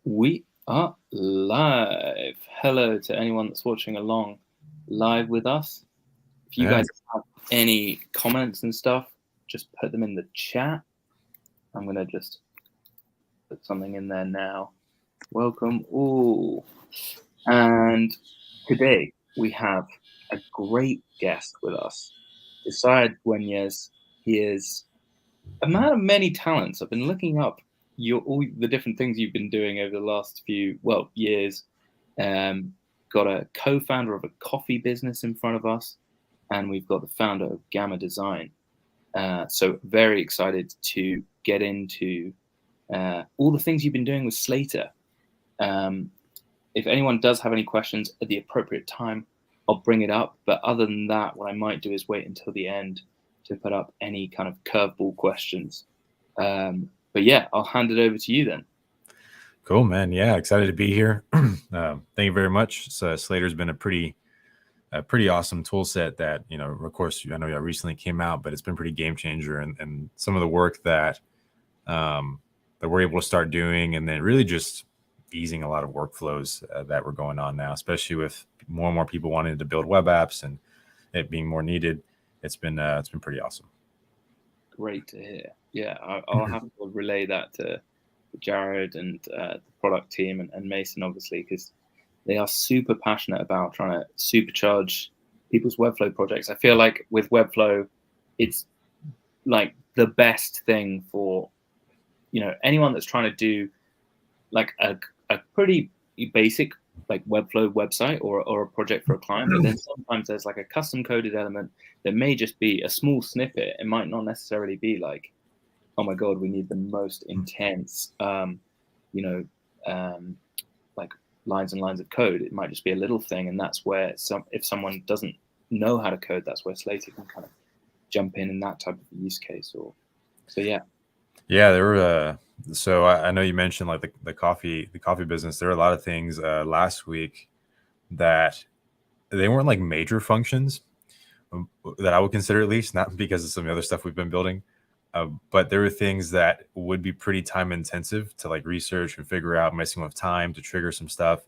We are live. Hello to anyone that's watching along live with us. If you Yeah, guys have any comments and stuff, just put them in the chat. I'm going to just put something in there now. Welcome all. And today we have a great guest with us, Josiah Dueñes. He is a man of many talents. I've been looking up all the different things you've been doing over the last few years. Got a co-founder of a coffee business in front of us, and we've got the founder of Gamma Design. So very excited to get into all the things you've been doing with Slater. If anyone does have any questions at the appropriate time, I'll bring it up. But other than that, what I might do is wait until the end to put up any kind of curveball questions. But yeah, I'll hand it over to you then. cool, man. Yeah, excited to be here. Thank you very much. So Slater's been a pretty awesome tool set that, of course, I know y'all recently came out, but it's been pretty game changer. And some of the work that we're able to start doing, and then really just easing a lot of workflows that were going on now, especially with more and more people wanting to build web apps and it being more needed. It's been pretty awesome. Great to hear. Yeah, I'll have to relay that to Jared and the product team and Mason, obviously, because they are super passionate about trying to supercharge people's Webflow projects. I feel like with Webflow, it's like the best thing for anyone that's trying to do like a pretty basic like Webflow website or a project for a client, but then sometimes there's like a custom coded element that may just be a small snippet. It might not necessarily be like, oh my god, we need the most intense like lines and lines of code. It might just be a little thing, and that's where if someone doesn't know how to code, that's where Slater can kind of jump in that type of use case. Yeah, there were. So I know you mentioned like the coffee business. There were a lot of things last week that they weren't like major functions that I would consider, at least, not because of some of the other stuff we've been building. But there were things that would be pretty time intensive to like research and figure out, messing with time to trigger some stuff.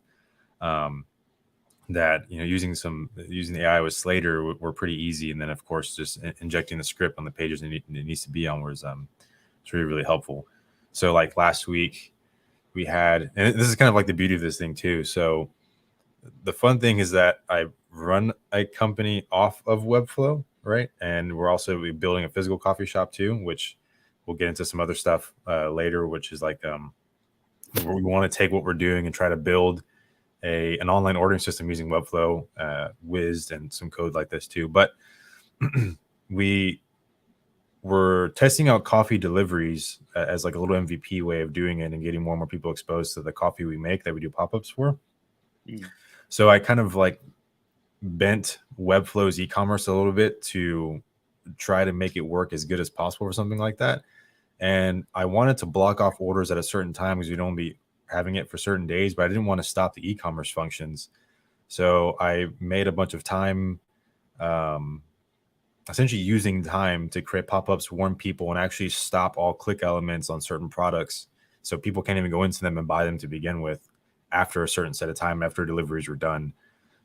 That using the AI with Slater were pretty easy, and then of course just injecting the script on the pages it needs to be on was it's really helpful. So like last week we had, and this is kind of like the beauty of this thing too. So the fun thing is that I run a company off of Webflow, right? And we're also building a physical coffee shop too, which we'll get into some other stuff later, which is like we want to take what we're doing and try to build an online ordering system using Webflow, Wiz, and some code like this too. But we were testing out coffee deliveries as like a little MVP way of doing it and getting more and more people exposed to the coffee we make that we do pop-ups for. So I kind of like bent Webflow's e-commerce a little bit to try to make it work as good as possible for something like that. And I wanted to block off orders at a certain time because we'd only be having it for certain days, but I didn't want to stop the e-commerce functions. So I made a bunch of time, essentially using time to create pop-ups, warn people, and actually stop all click elements on certain products. So people can't even go into them and buy them to begin with after a certain set of time, after deliveries were done.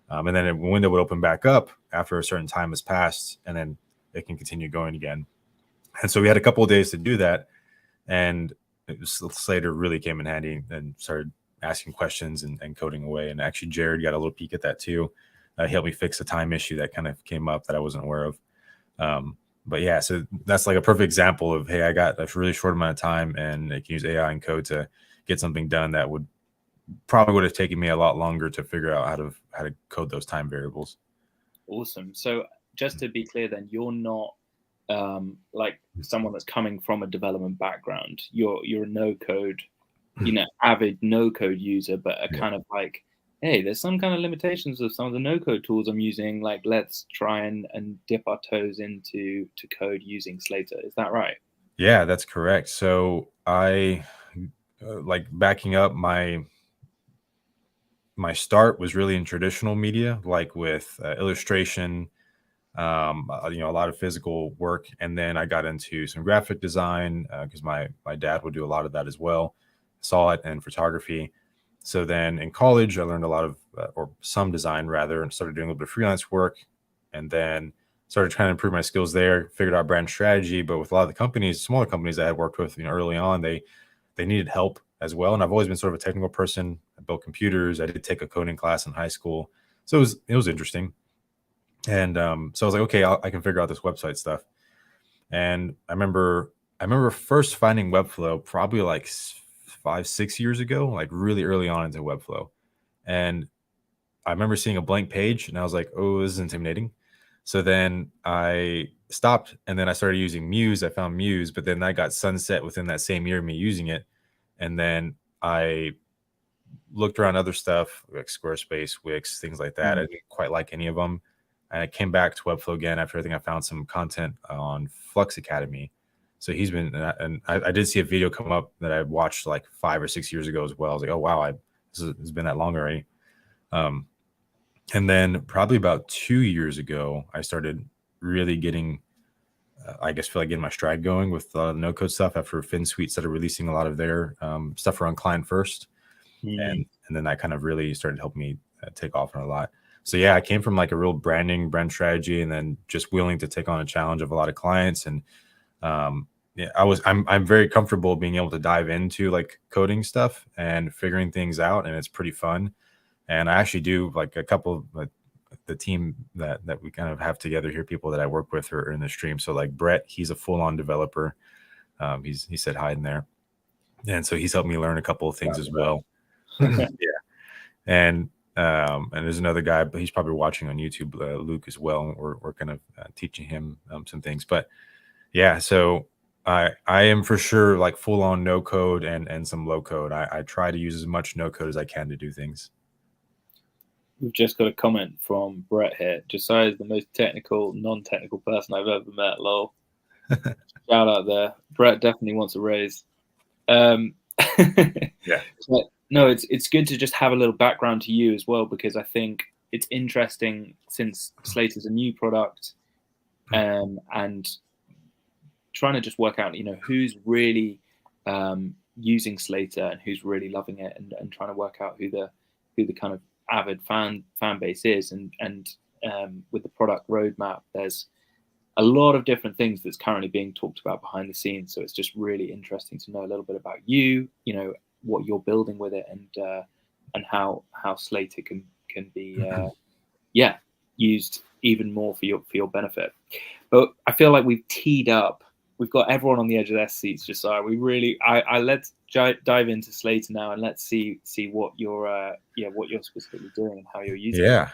And then a window would open back up after a certain time has passed, and then it can continue going again. And so we had a couple of days to do that. And Slater really came in handy and started asking questions and coding away. And actually, Jared got a little peek at that too. He helped me fix a time issue that kind of came up that I wasn't aware of. But yeah, so that's like a perfect example of, hey, I got a really short amount of time and I can use AI and code to get something done that would have taken me a lot longer to figure out how to code those time variables. Awesome. So just to be clear, then you're not like someone that's coming from a development background. You're a no code, avid no code user, but kind of like, hey, there's some kind of limitations of some of the no code tools I'm using. Like, let's try and dip our toes into code using Slater. Is that right? Yeah, that's correct. So I like backing up my start was really in traditional media, like with illustration, a lot of physical work. And then I got into some graphic design because my dad would do a lot of that as well. Saw it in photography. So then in college, I learned a lot of, or some design rather, and started doing a little bit of freelance work, and then started trying to improve my skills there, figured out brand strategy. But with a lot of the companies, smaller companies I had worked with, early on, they needed help as well. And I've always been sort of a technical person. I built computers. I did take a coding class in high school. So it was interesting. And so I was like, okay, I can figure out this website stuff. And I remember first finding Webflow probably like 5-6 years ago, like really early on into Webflow. And I remember seeing a blank page and I was like, oh, this is intimidating. So then I stopped, and then I started using Muse. I found Muse, but then that got sunset within that same year of me using it. And then I looked around other stuff like Squarespace, Wix, things like that. I didn't quite like any of them. And I came back to Webflow again after I think I found some content on Flux Academy. So he's been, and I did see a video come up that I watched like 5 or 6 years ago as well. I was like, oh, wow, it's been that long already. And then probably about 2 years ago, I started really getting, I guess, feel like getting my stride going with no code stuff after FinSuite started releasing a lot of their stuff around client first. And then that kind of really started helping me take off on a lot. So yeah, I came from like a real brand strategy, and then just willing to take on a challenge of a lot of clients. And yeah, I'm very comfortable being able to dive into like coding stuff and figuring things out, and it's pretty fun. And I actually do like a couple of the team that we kind of have together here, people that I work with are in the stream. So like Brett, he's a full-on developer. He said hi in there. And so he's helped me learn a couple of things as well. Yeah. And there's another guy, but he's probably watching on YouTube, Luke as well. We're kind of teaching him some things. But yeah, so I am for sure like full-on no code and some low code. I try to use as much no code as I can to do things. We've just got a comment from Brett here. Josiah is the most technical, non-technical person I've ever met. Lol. Shout out there. Brett definitely wants a raise. Yeah. But no, it's good to just have a little background to you as well, because I think it's interesting since Slate is a new product, and trying to just work out, who's really using Slater and who's really loving it, and trying to work out who the kind of avid fan base is, and with the product roadmap, there's a lot of different things that's currently being talked about behind the scenes. So it's just really interesting to know a little bit about you, what you're building with it, and how Slater can be used even more for your benefit. But I feel like we've teed up. We've got everyone on the edge of their seats, Josiah. Let's dive into Slater now, and let's see what you're specifically doing and how you're using it.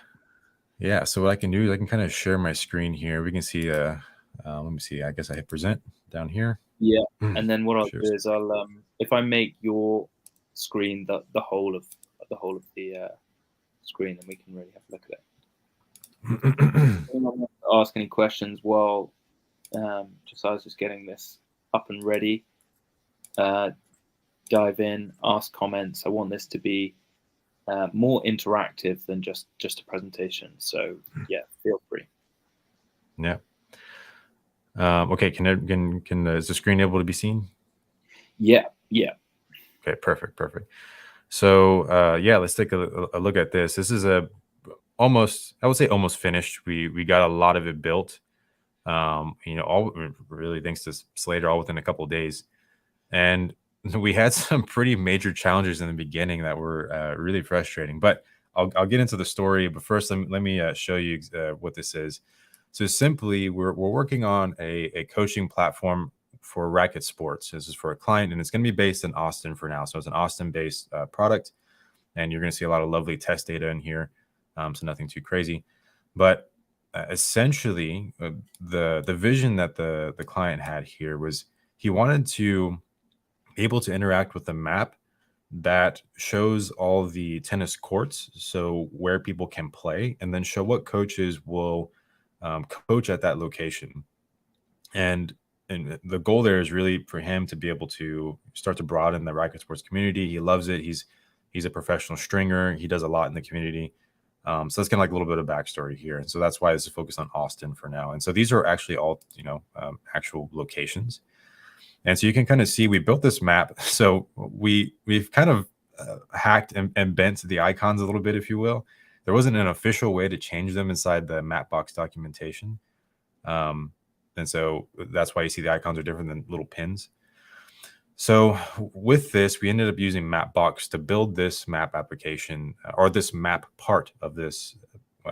Yeah. So what I can do is I can kind of share my screen here. We can see. Let me see. I guess I hit present down here. Yeah, and then what I'll do is I'll if I make your screen the whole of the screen, then we can really have a look at it. I'm not going to ask any questions while Josiah's just getting this up and ready. Dive in, ask comments. I want this to be more interactive than just a presentation. So yeah, feel free. Yeah. Okay. Is the screen able to be seen? Yeah. Okay. Perfect. So let's take a look at this. This is I would say almost finished. We got a lot of it built. All really thanks to Slater, all within a couple of days. And we had some pretty major challenges in the beginning that were really frustrating. But I'll get into the story. But first, let me show you what this is. So simply, we're working on a coaching platform for racket sports. This is for a client, and it's going to be based in Austin for now. So it's an Austin-based product, and you're going to see a lot of lovely test data in here. So nothing too crazy, but essentially, the vision that the client had here was he wanted to be able to interact with the map that shows all the tennis courts, so where people can play, and then show what coaches will coach at that location. And the goal there is really for him to be able to start to broaden the racket sports community. He loves it. He's a professional stringer. He does a lot in the community. So that's kind of like a little bit of backstory here. And so that's why this is focused on Austin for now. And so these are actually all, actual locations. And so you can kind of see we built this map. So we've kind of hacked and bent the icons a little bit, if you will. There wasn't an official way to change them inside the Mapbox documentation. And so that's why you see the icons are different than little pins. So with this, we ended up using Mapbox to build this map application, or this map part of this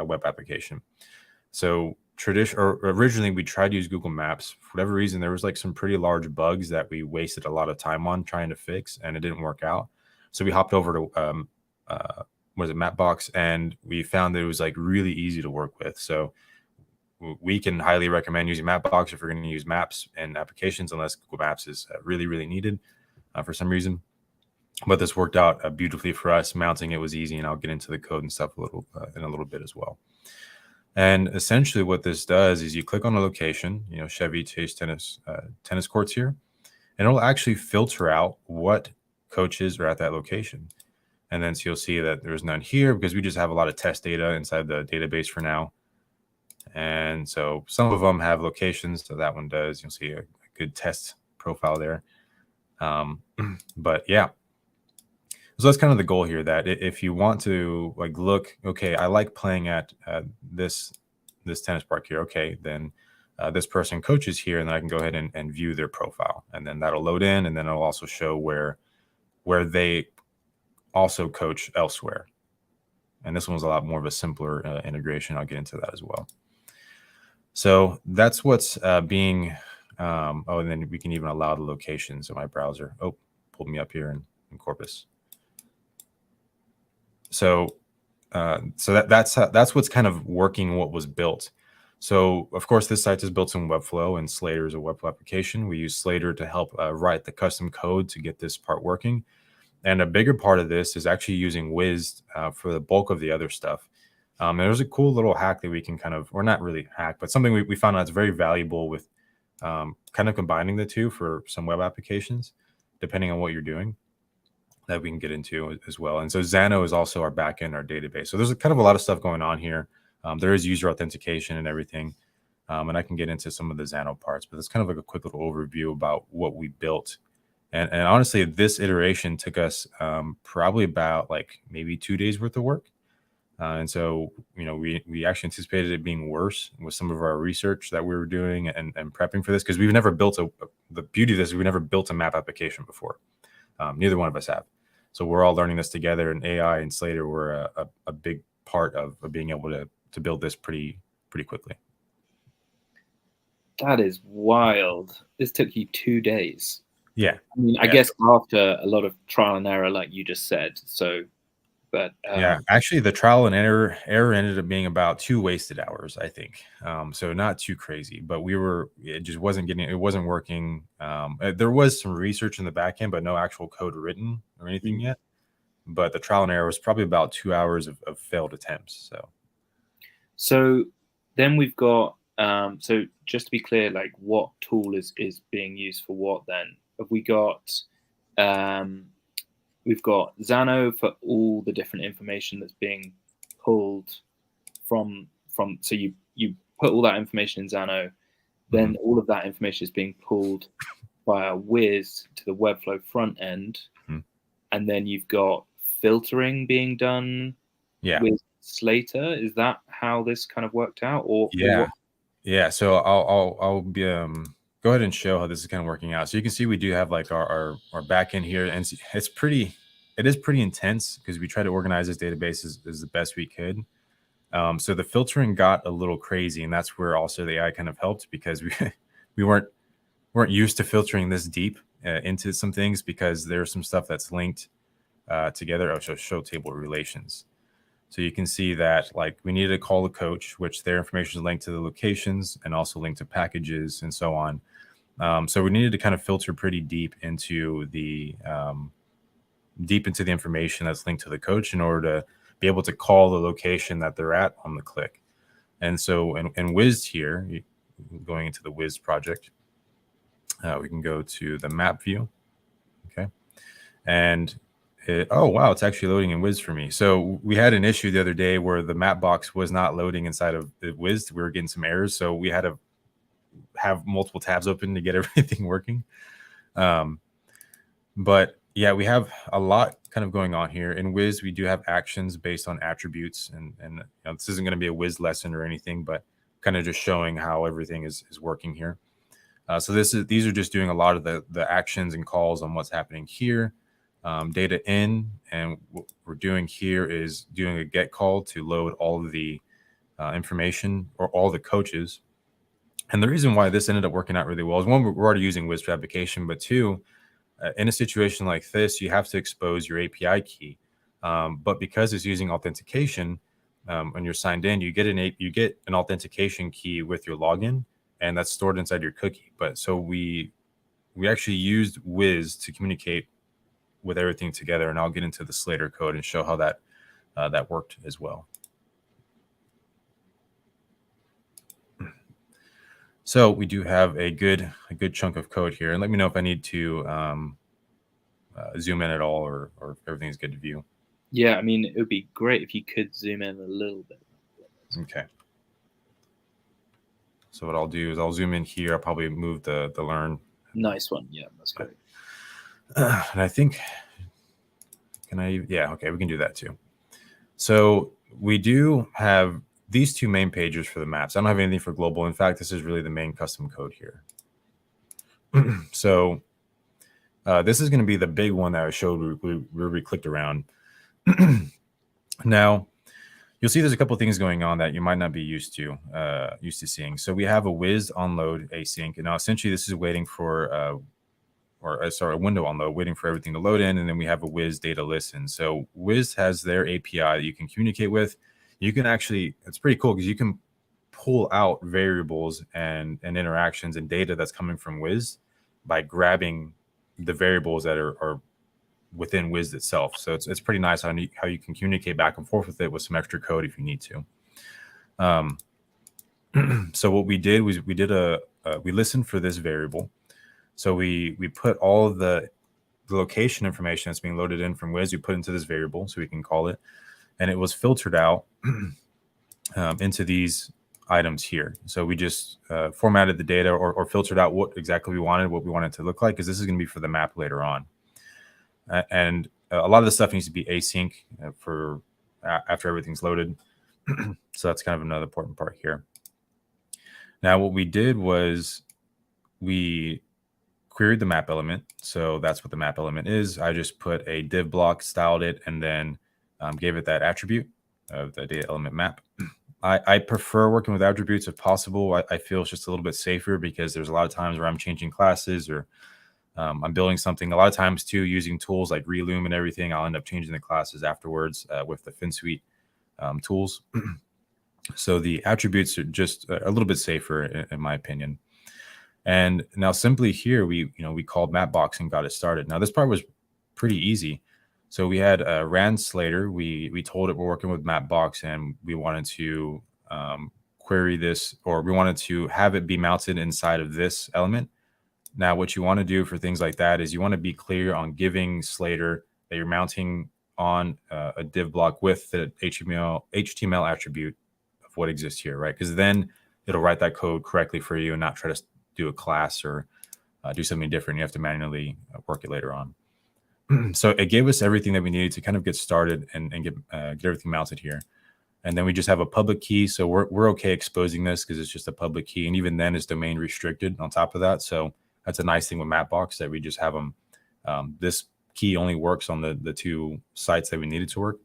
web application. So originally we tried to use Google Maps. For whatever reason, there was like some pretty large bugs that we wasted a lot of time on trying to fix, and it didn't work out. So we hopped over to Mapbox, and we found that it was like really easy to work with. So we can highly recommend using Mapbox if you're going to use maps and applications, unless Google Maps is really, really needed for some reason. But this worked out beautifully for us. Mounting it was easy, and I'll get into the code and stuff in a little bit as well. And essentially what this does is you click on a location, Chevy Chase tennis courts here, and it'll actually filter out what coaches are at that location. And then so you'll see that there's none here because we just have a lot of test data inside the database for now. And so some of them have locations, so that one does. You'll see a good test profile there. But yeah, so that's kind of the goal here, that if you want to look, okay, I like playing at this tennis park here. Okay, then this person coaches here, and then I can go ahead and view their profile, and then that'll load in, and then it'll also show where they also coach elsewhere. And this one's a lot more of a simpler integration. I'll get into that as well. So that's what's being, and then we can even allow the locations in my browser. Oh, pulled me up here in Corpus. So that's what's kind of working what was built. So of course, this site is built in Webflow, and Slater is a Webflow application. We use Slater to help write the custom code to get this part working. And a bigger part of this is actually using Wiz for the bulk of the other stuff. And there's a cool little hack that we can or not really hack, but something we found out is very valuable with kind of combining the two for some web applications, depending on what you're doing, that we can get into as well. And so Xano is also our backend, our database. So there's kind of a lot of stuff going on here. There is user authentication and everything. And I can get into some of the Xano parts, but it's kind of like a quick little overview about what we built. And honestly, this iteration took us probably about maybe 2 days worth of work. And so, we actually anticipated it being worse with some of our research that we were doing and prepping for this, because we've never built the beauty of this is we never built a map application before. Neither one of us have. So we're all learning this together, and AI and Slater were a big part of being able to build this pretty quickly. That is wild. This took you 2 days. Yeah. I mean, I guess after a lot of trial and error, like you just said. So, but yeah, actually the trial and error ended up being about 2 wasted hours, I think. So not too crazy, but it just wasn't working. There was some research in the back end, but no actual code written or anything yet. But the trial and error was probably about 2 hours of failed attempts. So then we've got, so just to be clear, what tool is being used for what then? Have we got, we've got Xano for all the different information that's being pulled from, so you put all that information in Xano, then all of that information is being pulled via Wiz to the Webflow front end. And then you've got filtering being done with Slater. Is that how this kind of worked out? Or yeah. So I'll be go ahead and show how this is kind of working out. So you can see we do have our back end here, and it is pretty intense because we try to organize this database as the best we could. So the filtering got a little crazy, and that's where also the AI kind of helped, because we weren't used to filtering this deep into some things, because there's some stuff that's linked together. I'll show table relations. So you can see that we needed to call the coach, which their information is linked to the locations and also linked to packages and so on. So we needed to kind of filter pretty deep into the information that's linked to the coach in order to be able to call the location that they're at on the click. And so in Wiz here, going into the Wiz project, we can go to the map view. Okay. And oh, wow, it's actually loading in Wiz for me. So we had an issue the other day where the map box was not loading inside of the Wiz. We were getting some errors. So we had to have multiple tabs open to get everything working. But yeah, we have a lot kind of going on here. In Wiz, we do have actions based on attributes, and this isn't going to be a Wiz lesson or anything, but kind of just showing how everything is working here. So these are just doing a lot of the actions and calls on what's happening here. Data in, and what we're doing here is doing a get call to load all of the information or all the coaches. And the reason why this ended up working out really well is, one, we're already using Wiz for application, but two, in a situation like this, you have to expose your API key. But because it's using authentication, when you're signed in, you get an authentication key with your login, and that's stored inside your cookie. But so we actually used Wiz to communicate with everything together, and I'll get into the Slater code and show how that worked as well. So we do have a good chunk of code here, and let me know if I need to zoom in at all, or if everything's good to view. Yeah, I mean, it would be great if you could zoom in a little bit. Okay. So what I'll do is I'll zoom in here. I'll probably move the learn. Nice one. Yeah, that's great. And I think, yeah, okay, we can do that too. So we do have these two main pages for the maps. I don't have anything for global. In fact, this is really the main custom code here. So this is going to be the big one that I showed where we clicked around. Now, you'll see there's a couple of things going on that you might not be used to seeing. So we have a Wiz onload async, and now essentially this is waiting for a window onload, waiting for everything to load in, and then we have a Wiz data listen. So Wiz has their API that you can communicate with. You can actually, it's pretty cool because you can pull out variables and interactions and data that's coming from Wiz by grabbing the variables that are within Wiz itself. So it's pretty nice how you can communicate back and forth with it with some extra code if you need to. So what we did was we listened for this variable. So we put all of the location information that's being loaded in from Wiz, we put into this variable so we can call it, and it was filtered out into these items here. So we just formatted the data or filtered out what exactly we wanted it to look like, because this is going to be for the map later on. And a lot of the stuff needs to be async for after everything's loaded. So that's kind of another important part here. Now, what we did was we queried the map element. So that's what the map element is. I just put a div block, styled it, and then gave it that attribute of the data element map. I prefer working with attributes if possible. I feel it's just a little bit safer because there's a lot of times where I'm changing classes or I'm building something. A lot of times too, using tools like Reloom and everything, I'll end up changing the classes afterwards with the FinSuite tools. So the attributes are just a little bit safer in my opinion. And now simply here, we called Mapbox and got it started. Now this part was pretty easy. So we had ran Slater. We told it we're working with Mapbox and we wanted to query this, or we wanted to have it be mounted inside of this element. Now, what you want to do for things like that is you want to be clear on giving Slater that you're mounting on a div block with the HTML attribute of what exists here, right? Because then it'll write that code correctly for you and not try to do a class or do something different. You have to manually work it later on. So it gave us everything that we needed to kind of get started and get everything mounted here. And then we just have a public key. So we're okay exposing this because it's just a public key. And even then it's domain restricted on top of that. So that's a nice thing with Mapbox, that we just have them. This key only works on the two sites that we needed to work.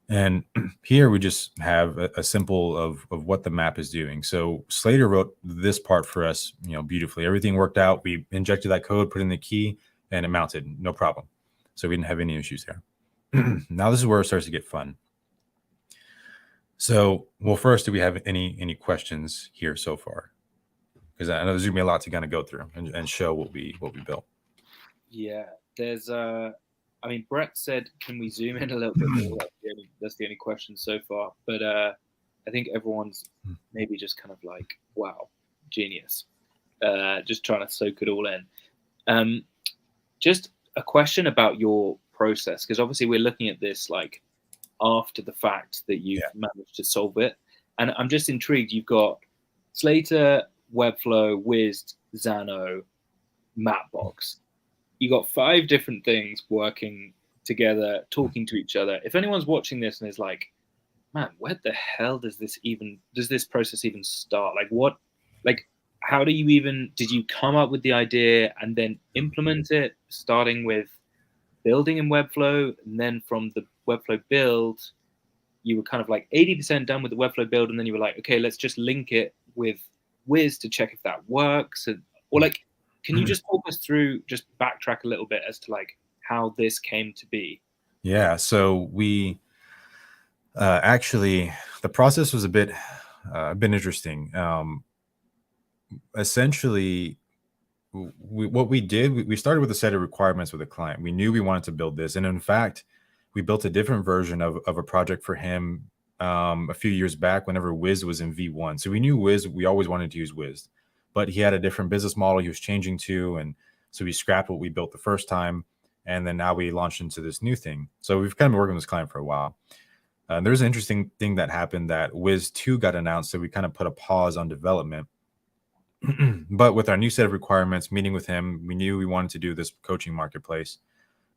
And here we just have a simple of what the map is doing. So Slater wrote this part for us, beautifully. Everything worked out. We injected that code, put in the key, and it mounted, no problem. So we didn't have any issues there. Now this is where it starts to get fun. So, well, first, do we have any questions here so far? Because I know there's gonna be a lot to kind of go through and show what we built. Yeah, there's I mean, Brett said, can we zoom in a little bit more? That's the only question so far. But I think everyone's maybe just kind of like, wow, genius. Just trying to soak it all in. Just a question about your process, because obviously we're looking at this like after the fact that you've managed to solve it. And I'm just intrigued. You've got Slater, Webflow, Wiz, Xano, Mapbox. you got 5 different things working together, talking to each other. If anyone's watching this and is like, man, where the hell does this process even start? Like what, like, how do you even, did you come up with the idea and then implement it, starting with building in Webflow, and then from the Webflow build, you were kind of like 80% done with the Webflow build, and then you were like, okay, let's just link it with Wiz to check if that works, or like, can you just talk us through, just backtrack a little bit as to like how this came to be? Yeah. So we actually, the process was a bit interesting. Essentially, what we did, we started with a set of requirements with a client. We knew we wanted to build this, and in fact, we built a different version of a project for him a few years back whenever Wiz was in V1. So we knew Wiz, we always wanted to use Wiz, but he had a different business model he was changing to, and so we scrapped what we built the first time, and then now we launched into this new thing. So we've kind of been working with this client for a while. There's an interesting thing that happened, that Wiz 2 got announced, so we kind of put a pause on development. But with our new set of requirements, meeting with him, we knew we wanted to do this coaching marketplace.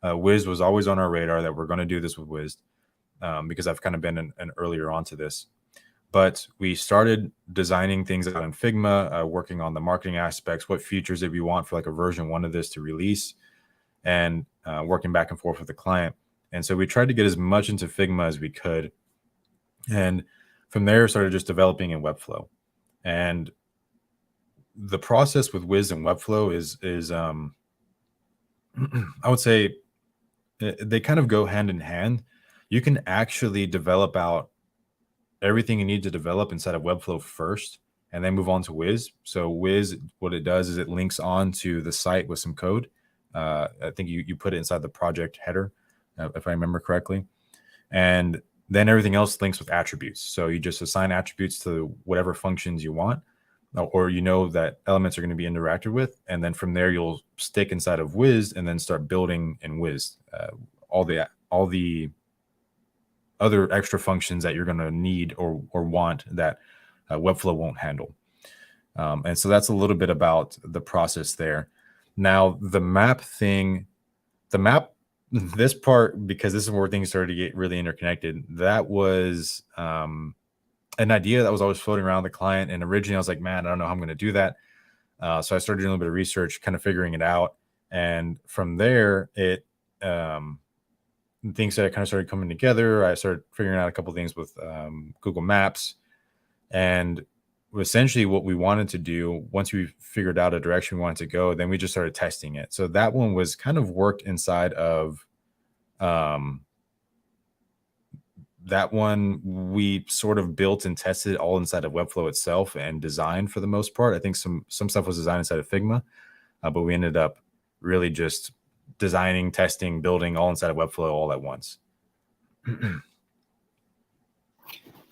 Wiz was always on our radar, that we're going to do this with Wiz, because I've kind of been an earlier on to this. But we started designing things out in Figma, working on the marketing aspects, what features did we want for like a version 1 of this to release, and working back and forth with the client. And so we tried to get as much into Figma as we could. And from there, started just developing in Webflow. And the process with Wiz and Webflow is I would say they kind of go hand in hand. You can actually develop out everything you need to develop inside of Webflow first, and then move on to Wiz. So Wiz, what it does is it links on to the site with some code. I think you put it inside the project header, if I remember correctly. And then everything else links with attributes. So you just assign attributes to whatever functions you want, or you know that elements are going to be interacted with. And then from there, you'll stick inside of Wiz and then start building in Wiz all the other extra functions that you're going to need or want that Webflow won't handle. And so that's a little bit about the process there. Now, the map, this part, because this is where things started to get really interconnected, that was an idea that was always floating around the client. And originally I was like, man, I don't know how I'm going to do that. So I started doing a little bit of research, kind of figuring it out. And from there, things that kind of started coming together. I started figuring out a couple of things with Google Maps. And essentially what we wanted to do, once we figured out a direction we wanted to go, then we just started testing it. So that one was kind of worked inside of that one. We sort of built and tested all inside of Webflow itself and designed for the most part. I think some stuff was designed inside of Figma, but we ended up really just designing, testing, building all inside of Webflow all at once.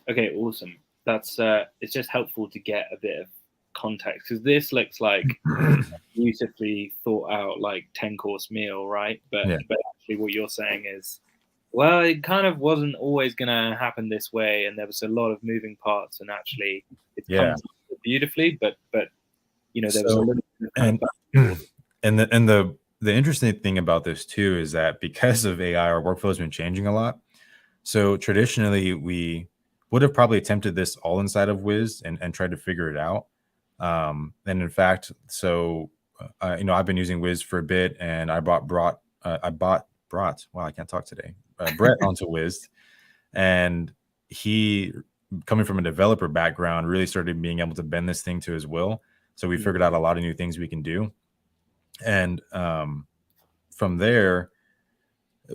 Okay, awesome. That's it's just helpful to get a bit of context, because this looks like beautifully thought out, like 10-course meal, right? But actually what you're saying is, well, it kind of wasn't always going to happen this way, and there was a lot of moving parts, and actually it comes beautifully, but you know, there was a little bit of the interesting thing about this too is that because of AI, our workflow has been changing a lot. So traditionally, we would have probably attempted this all inside of Wiz and tried to figure it out. And in fact, so I've been using Wiz for a bit, and I brought Wow, I can't talk today. Brett onto Wiz, and he, coming from a developer background, really started being able to bend this thing to his will. So we figured out a lot of new things we can do. And from there,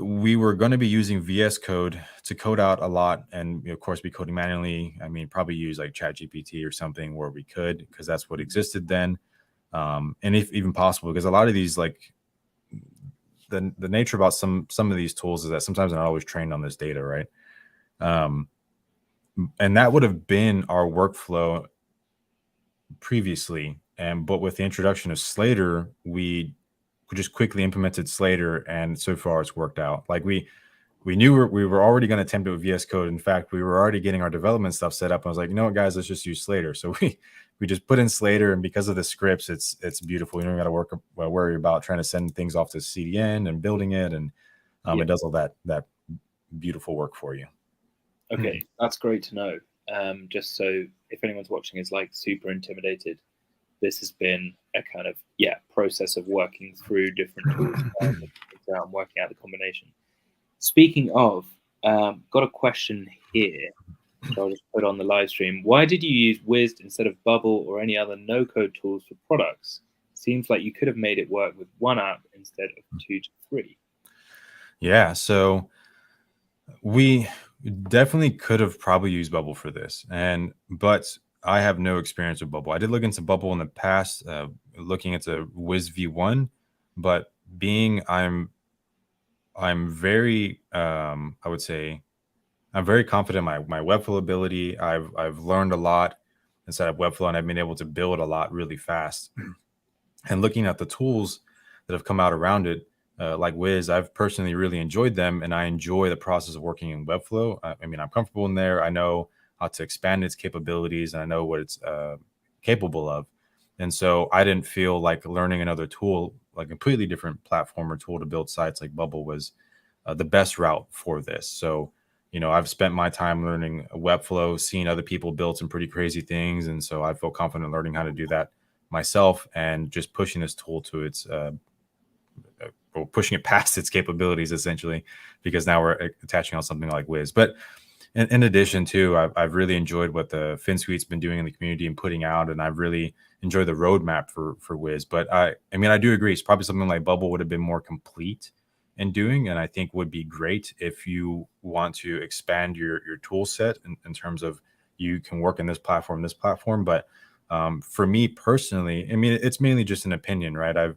we were going to be using VS Code to code out a lot, and of course be coding manually. I mean, probably use like ChatGPT or something where we could, because that's what existed then. And if even possible, because a lot of these, like the nature about some of these tools is that sometimes they're not always trained on this data, right? And that would have been our workflow previously. But with the introduction of Slater, we just quickly implemented Slater, and so far it's worked out. Like we we knew we were already going to attempt it with VS Code. In fact, we were already getting our development stuff set up. I was like, you know what, guys, let's just use Slater. So we just put in Slater, and because of the scripts, it's beautiful. You don't got to worry about trying to send things off to CDN and building it, and it does all that beautiful work for you. Okay, that's great to know. Just so if anyone's watching is like super intimidated, this has been a kind of process of working through different tools and working out the combination. Speaking of, got a question here, which I'll just put on the live stream. Why did you use Wiz instead of Bubble or any other no-code tools for products? Seems like you could have made it work with one app instead of 2 to 3. Yeah, so we definitely could have probably used Bubble for this, but I have no experience with Bubble. I did look into Bubble in the past, looking into Wiz V1, but I'm very, I would say, I'm very confident in my Webflow ability. I've learned a lot inside of Webflow, and I've been able to build a lot really fast. And looking at the tools that have come out around it, like Wiz, I've personally really enjoyed them, and I enjoy the process of working in Webflow. I mean, I'm comfortable in there. I know how to expand its capabilities, and I know what it's capable of. And so I didn't feel like learning another tool, like a completely different platform or tool to build sites like Bubble, was the best route for this. So, I've spent my time learning Webflow, seeing other people build some pretty crazy things. And so I feel confident learning how to do that myself and just pushing this tool to its pushing it past its capabilities, essentially, because now we're attaching on something like Wiz. But in addition to, I've really enjoyed what the FinSuite's been doing in the community and putting out, and I've really enjoyed the roadmap for Wiz. But I mean, I do agree. It's probably something like Bubble would have been more complete in doing, and I think would be great if you want to expand your tool set in terms of you can work in this platform. But for me personally, I mean, it's mainly just an opinion, right?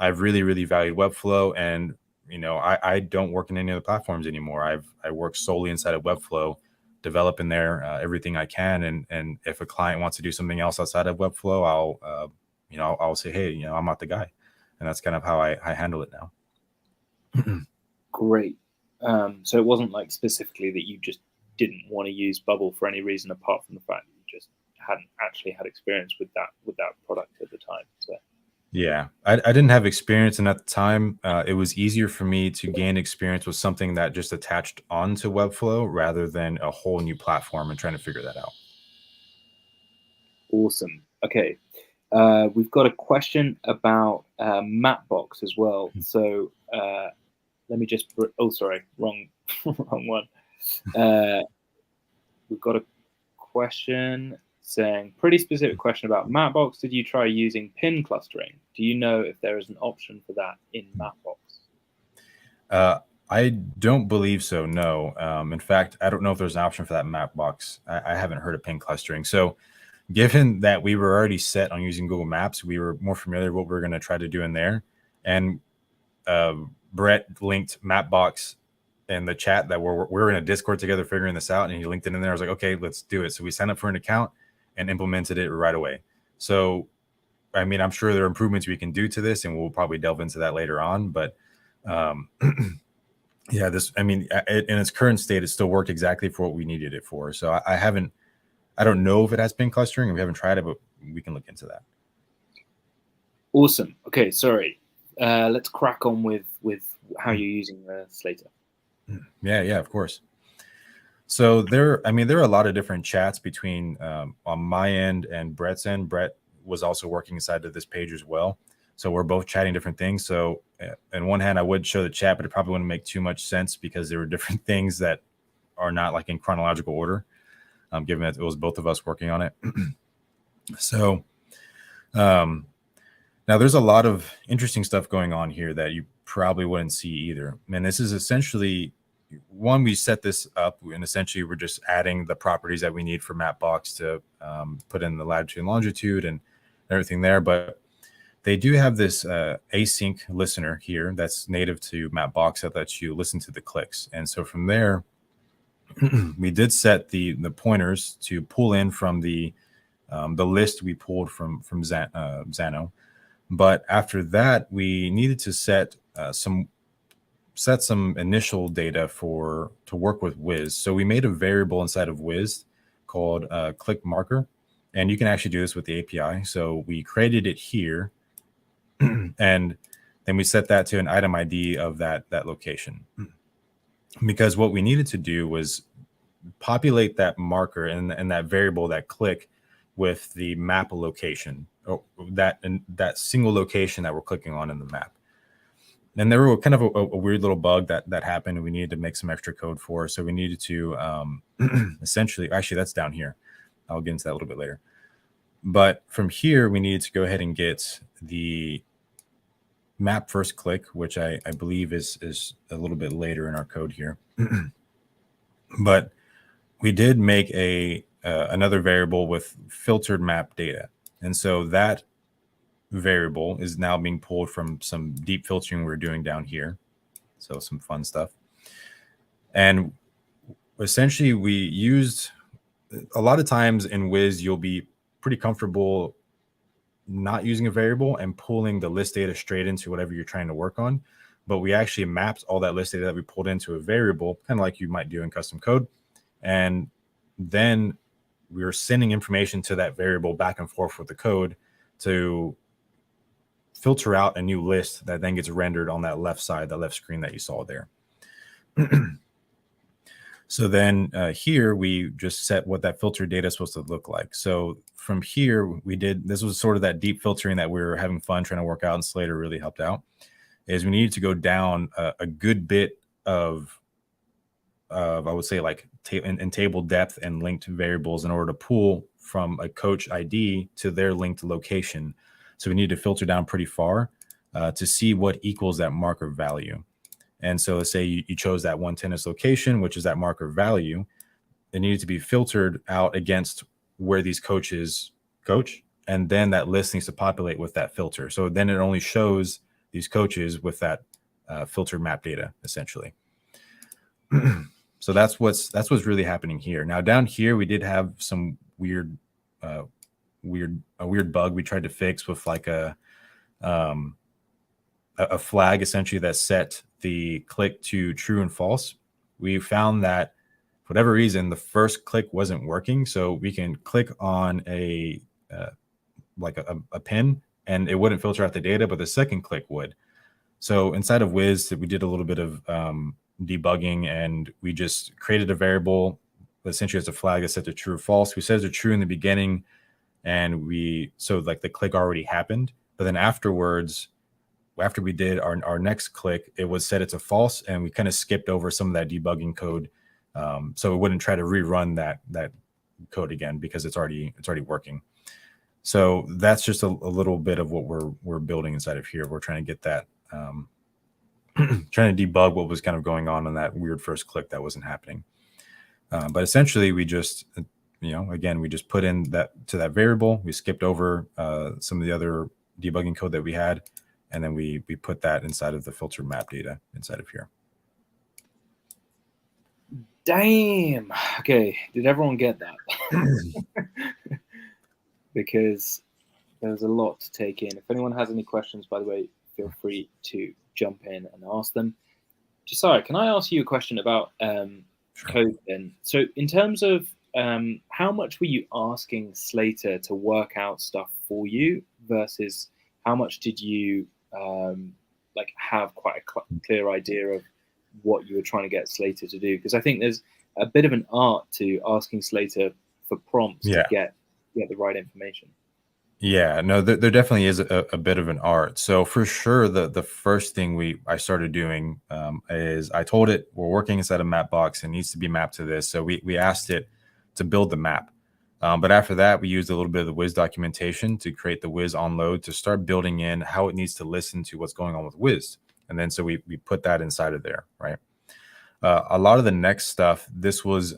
I've really, really valued Webflow, and I don't work in any other platforms anymore. I work solely inside of Webflow, develop in there everything I can, and if a client wants to do something else outside of Webflow, I'll say, hey, I'm not the guy, and that's kind of how I handle it now. Great. So it wasn't like specifically that you just didn't want to use Bubble for any reason apart from the fact that you just hadn't actually had experience with that product at the time. So. Yeah, I didn't have experience, and at the time, it was easier for me to gain experience with something that just attached onto Webflow rather than a whole new platform and trying to figure that out. Awesome. Okay. We've got a question about Mapbox as well. So let me just, sorry, wrong one. We've got a question saying, pretty specific question about Mapbox. Did you try using pin clustering? Do you know if there is an option for that in Mapbox? I don't believe so, no. In fact, I don't know if there's an option for that in Mapbox. I haven't heard of pin clustering. So given that we were already set on using Google Maps, we were more familiar with what we were going to try to do in there. And Brett linked Mapbox in the chat that we're in a Discord together figuring this out, and he linked it in there. I was like, okay, let's do it. So we signed up for an account and implemented it right away. So, I mean, I'm sure there are improvements we can do to this, and we'll probably delve into that later on. But yeah, in its current state, it still worked exactly for what we needed it for. So I don't know if it has pin clustering, and we haven't tried it, but we can look into that. Awesome. Okay, sorry. Let's crack on with how you're using Slater. Yeah, of course. So there are a lot of different chats between on my end and Brett's end. Brett was also working inside of this page as well. So we're both chatting different things. So on one hand, I would show the chat, but it probably wouldn't make too much sense because there were different things that are not like in chronological order, given that it was both of us working on it. So now there's a lot of interesting stuff going on here that you probably wouldn't see either. And this is essentially, one, we set this up, and essentially we're just adding the properties that we need for Mapbox to put in the latitude and longitude and everything there. But they do have this async listener here that's native to Mapbox that lets you listen to the clicks. And so from there, we did set the pointers to pull in from the list we pulled from Xano. But after that, we needed to set some set some initial data to work with Wiz. So we made a variable inside of Wiz called click marker, and you can actually do this with the API. So we created it here, and then we set that to an item ID of that location, because what we needed to do was populate that marker and that variable, that click, with the map location, or that single location that we're clicking on in the map. And there were kind of a weird little bug that happened, and we needed to make some extra code for. So we needed to essentially, actually, that's down here. I'll get into that a little bit later. But from here, we needed to go ahead and get the map first click, which I believe is a little bit later in our code here. But we did make another variable with filtered map data. And so that variable is now being pulled from some deep filtering we're doing down here. So some fun stuff. And essentially we used, a lot of times in Wiz, you'll be pretty comfortable not using a variable and pulling the list data straight into whatever you're trying to work on. But we actually mapped all that list data that we pulled into a variable, kind of like you might do in custom code. And then we were sending information to that variable back and forth with the code to filter out a new list that then gets rendered on that left side, that left screen that you saw there. So then here we just set what that filtered data is supposed to look like. So from here, this was sort of that deep filtering that we were having fun trying to work out, and Slater really helped out, is we needed to go down a good bit of I would say like in table depth and linked variables in order to pull from a coach ID to their linked location. So we need to filter down pretty far to see what equals that marker value. And so let's say you chose that one tennis location, which is that marker value. It needed to be filtered out against where these coaches coach. And then that list needs to populate with that filter. So then it only shows these coaches with that filtered map data, essentially. So that's what's really happening here. Now down here, we did have some weird bug we tried to fix with like a flag essentially that set the click to true and false. We found that for whatever reason, the first click wasn't working. So we can click on a pin and it wouldn't filter out the data, but the second click would. So inside of Wiz, we did a little bit of debugging, and we just created a variable essentially as a flag that set to true or false. We set it to true in the beginning, and so like the click already happened, but then afterwards, after we did our next click, it was set it to false, and we kind of skipped over some of that debugging code, so it wouldn't try to rerun that code again because it's already working. So that's just a little bit of what we're building inside of here. We're trying to get that, trying to debug what was kind of going on that weird first click that wasn't happening. But essentially, we just, again, we just put in that to that variable. We skipped over some of the other debugging code that we had, and then we put that inside of the filter map data inside of here. Damn. Okay. Did everyone get that? Because there's a lot to take in. If anyone has any questions, by the way, feel free to jump in and ask them. Josiah, can I ask you a question about code then? So in terms of how much were you asking Slater to work out stuff for you versus how much did you have quite a clear idea of what you were trying to get Slater to do? Because I think there's a bit of an art to asking Slater for prompts to get the right information. Yeah, no, there definitely is a bit of an art. So for sure, the first thing I started doing is I told it we're working inside a map box and needs to be mapped to this. So we asked it to build the map. But after that, we used a little bit of the Wiz documentation to create the Wiz onload to start building in how it needs to listen to what's going on with Wiz. And then so we put that inside of there, right? A lot of the next stuff, this was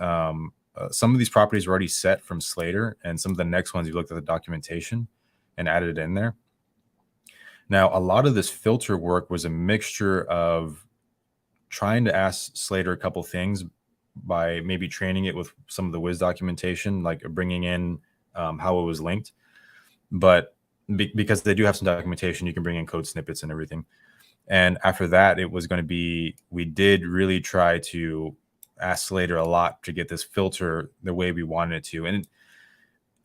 some of these properties were already set from Slater, and some of the next ones you looked at the documentation and added it in there. Now, a lot of this filter work was a mixture of trying to ask Slater a couple things by maybe training it with some of the Wiz documentation, like bringing in how it was linked. But because they do have some documentation, you can bring in code snippets and everything. And after that, it was going to be, we did really try to ask Slater a lot to get this filter the way we wanted it to. And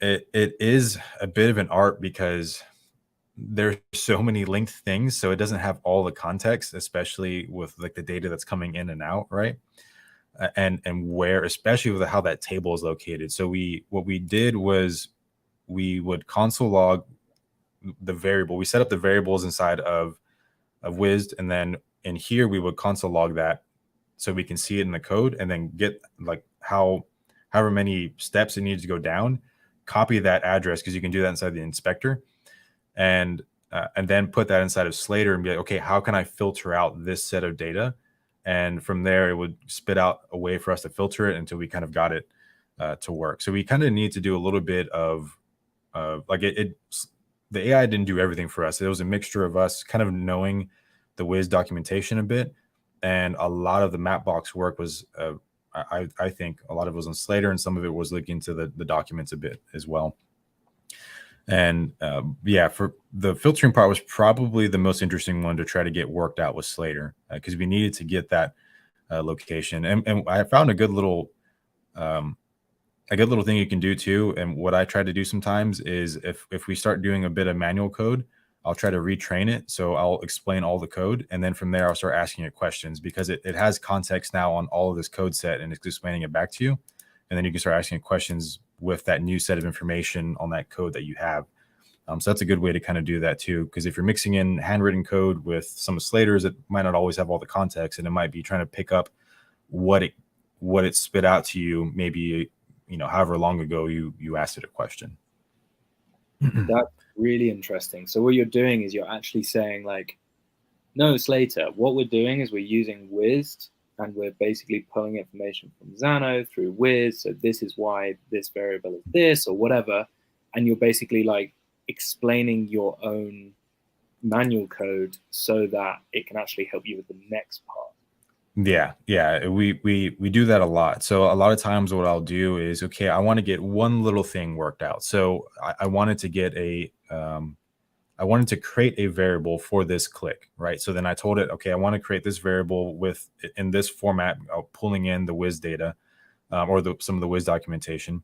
it is a bit of an art because there's so many linked things, so it doesn't have all the context, especially with like the data that's coming in and out, right? And where, especially with how that table is located. So what we did was we would console log the variable. We set up the variables inside of Wiz, and then in here we would console log that so we can see it in the code, and then get like however many steps it needs to go down, copy that address, because you can do that inside the inspector, and then put that inside of Slater and be like, okay, how can I filter out this set of data? And from there, it would spit out a way for us to filter it until we kind of got it to work. So we kind of need to do a little bit of like the AI didn't do everything for us. It was a mixture of us kind of knowing the Wiz documentation a bit, and a lot of the Mapbox work was, I think a lot of it was on Slater, and some of it was looking into the documents a bit as well. And yeah, for the filtering part was probably the most interesting one to try to get worked out with Slater, because we needed to get that location. And I found a good little thing you can do too. And what I try to do sometimes is if we start doing a bit of manual code, I'll try to retrain it. So I'll explain all the code, and then from there I'll start asking it questions, because it has context now on all of this code set, and it's explaining it back to you. And then you can start asking questions with that new set of information on that code that you have. So that's a good way to kind of do that too, because if you're mixing in handwritten code with some of Slater's, it might not always have all the context, and it might be trying to pick up what it spit out to you, maybe, you know, however long ago you asked it a question. That's really interesting. So what you're doing is you're actually saying like, no, Slater, what we're doing is we're using Wiz, and we're basically pulling information from Xano through Wiz. So this is why this variable is this or whatever. And you're basically like explaining your own manual code so that it can actually help you with the next part. Yeah, we do that a lot. So a lot of times what I'll do is, okay, I want to get one little thing worked out. So I wanted to get I wanted to create a variable for this click, right? So then I told it, okay, I want to create this variable in this format, pulling in the Wiz data, or some of the Wiz documentation,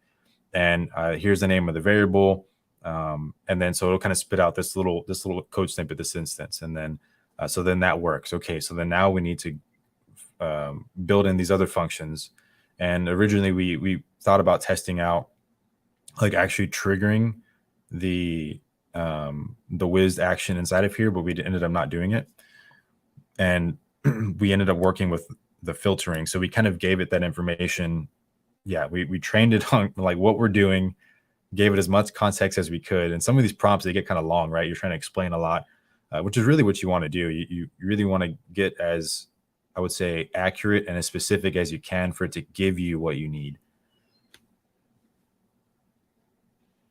and here's the name of the variable, and then so it'll kind of spit out this little code snippet, this instance, and then so then that works. Okay, so then now we need to build in these other functions, and originally we thought about testing out like actually triggering the Wiz action inside of here, but we ended up not doing it, and we ended up working with the filtering. So we kind of gave it that information. Yeah, we trained it on like what we're doing, gave it as much context as we could. And some of these prompts, they get kind of long, right? You're trying to explain a lot, which is really what you want to do. You really want to get as, I would say, accurate and as specific as you can for it to give you what you need.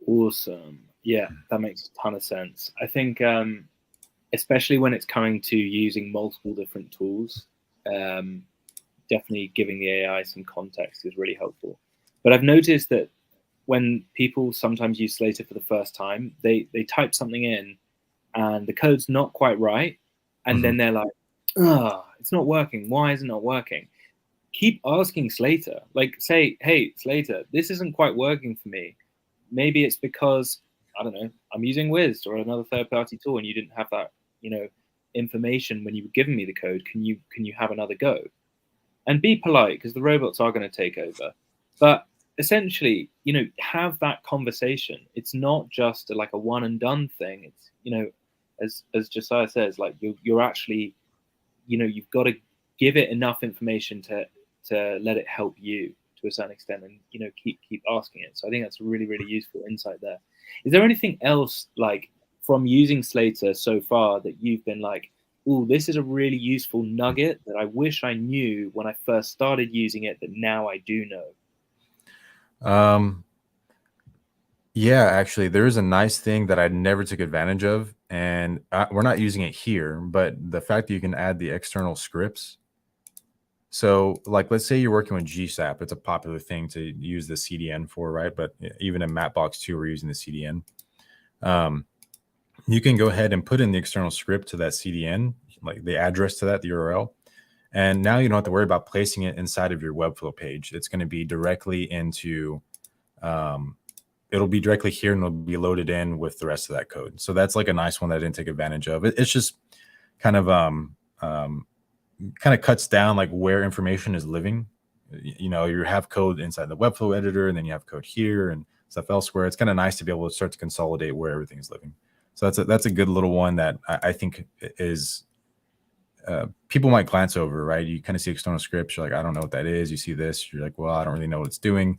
Awesome. Yeah, that makes a ton of sense. I think especially when it's coming to using multiple different tools, definitely giving the AI some context is really helpful. But I've noticed that when people sometimes use Slater for the first time, they type something in and the code's not quite right. And then they're like, oh, it's not working. Why is it not working? Keep asking Slater. Like say, hey, Slater, this isn't quite working for me. Maybe it's because, I don't know, I'm using Wiz or another third-party tool, and you didn't have that, information when you were giving me the code. Can you have another go? And be polite, because the robots are going to take over. But essentially, have that conversation. It's not just like a one and done thing. It's, as Josiah says, like you're actually, you've got to give it enough information to let it help you to a certain extent, and keep asking it. So I think that's a really, really useful insight there. Is there anything else like from using Slater so far that you've been like, oh, this is a really useful nugget that I wish I knew when I first started using it, but now I do know? Yeah, actually, there is a nice thing that I never took advantage of, and we're not using it here, but the fact that you can add the external scripts. So like, let's say you're working with GSAP. It's a popular thing to use the CDN for, right? But even in Mapbox 2, we're using the CDN. You can go ahead and put in the external script to that CDN. like the address to that, the URL. And now you don't have to worry about placing it inside of your Webflow page. It's going to be directly into, it'll be directly here and it'll be loaded in with the rest of that code. So that's like a nice one that I didn't take advantage of. It's just kind of cuts down like where information is living. You have code inside the Webflow editor, and then you have code here and stuff elsewhere. It's kind of nice to be able to start to consolidate where everything is living. So that's a good little one that I think is people might glance over, right? You kind of see external scripts, you're like, I don't know what that is. You see this, you're like, well, I don't really know what it's doing.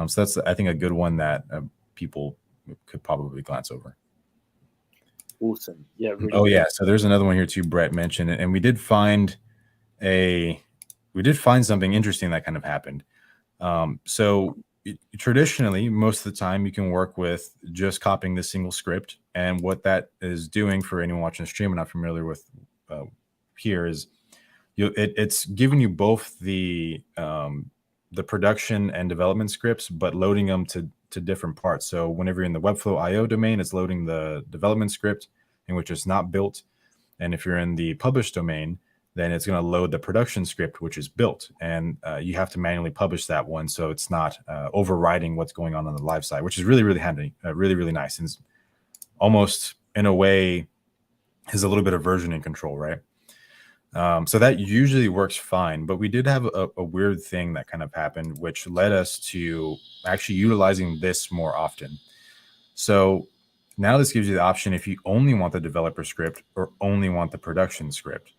So that's, I think, a good one that people could probably glance over. Awesome. Yeah. Really oh, yeah. So there's another one here too, Brett mentioned, and we did find something interesting that kind of happened. So traditionally, most of the time, you can work with just copying this single script. And what that is doing, for anyone watching the stream and not familiar with here, is it's giving you both the production and development scripts, but loading them to different parts. So whenever you're in the Webflow IO domain, it's loading the development script, in which it's not built. And if you're in the publish domain, then it's going to load the production script, which is built. And you have to manually publish that one, so it's not overriding what's going on the live side, which is really, really handy, really, really nice. And almost, in a way, is a little bit of versioning control, right? So that usually works fine, but we did have a weird thing that kind of happened, which led us to actually utilizing this more often. So now this gives you the option if you only want the developer script or only want the production script.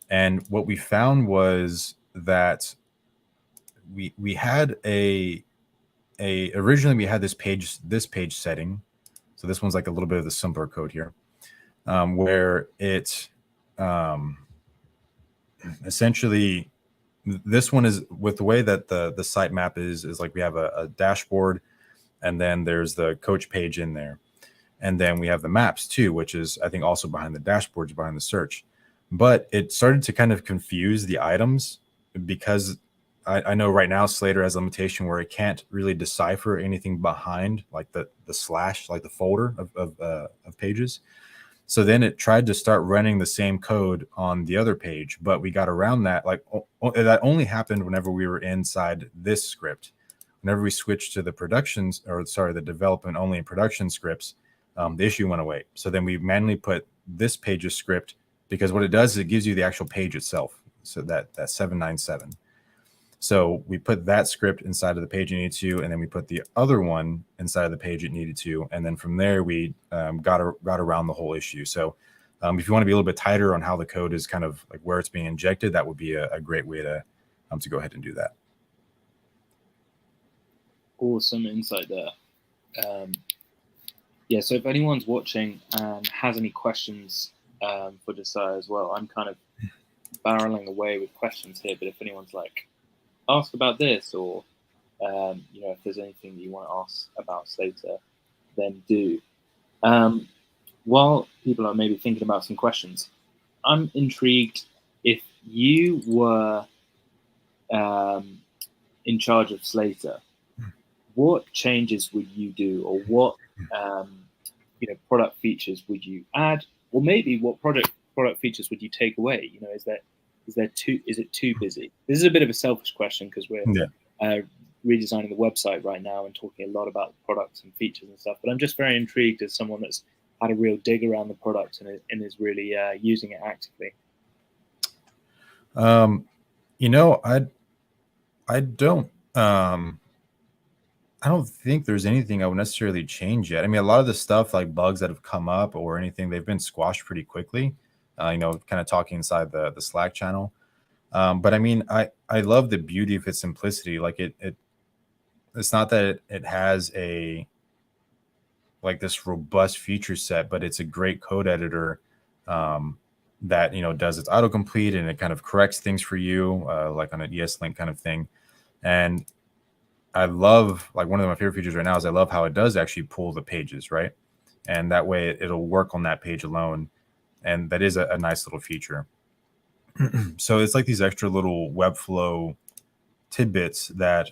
And what we found was that we had originally we had this page setting. So this one's like a little bit of the simpler code here, where it essentially, this one is, with the way that the sitemap is like we have a dashboard, and then there's the coach page in there. And then we have the maps too, which is, I think, also behind the dashboards, behind the search. But it started to kind of confuse the items, because I know right now Slater has a limitation where it can't really decipher anything behind like the slash, like the folder of pages. So then it tried to start running the same code on the other page, but we got around that. Like that only happened whenever we were inside this script. Whenever we switched to the the development only in production scripts, the issue went away. So then we manually put this page's script, because what it does is it gives you the actual page itself. So that 797. So we put that script inside of the page it needed to, and then we put the other one inside of the page it needed to. And then from there, we got around the whole issue. So if you want to be a little bit tighter on how the code is kind of like where it's being injected, that would be a great way to go ahead and do that. Awesome insight there. Yeah, so if anyone's watching and has any questions for Josiah as well, I'm kind of barreling away with questions here, but if anyone's like, ask about this, or if there's anything that you want to ask about Slater, then do. While people are maybe thinking about some questions, I'm intrigued, if you were in charge of Slater, what changes would you do, or what product features would you add, or maybe what product features would you take away? Is it too busy? This is a bit of a selfish question, because we're redesigning the website right now and talking a lot about products and features and stuff. But I'm just very intrigued as someone that's had a real dig around the product and is really using it actively. I don't think there's anything I would necessarily change yet. I mean, a lot of the stuff, like bugs that have come up or anything, they've been squashed pretty quickly. Kind of talking inside the Slack channel. But I mean, I love the beauty of its simplicity. Like it's not that it has like this robust feature set, but it's a great code editor that does its autocomplete, and it kind of corrects things for you, like on an ESLint kind of thing. And I love, like, one of my favorite features right now is I love how it does actually pull the pages, right? And that way it'll work on that page alone. And that is a nice little feature. So it's like these extra little Webflow tidbits that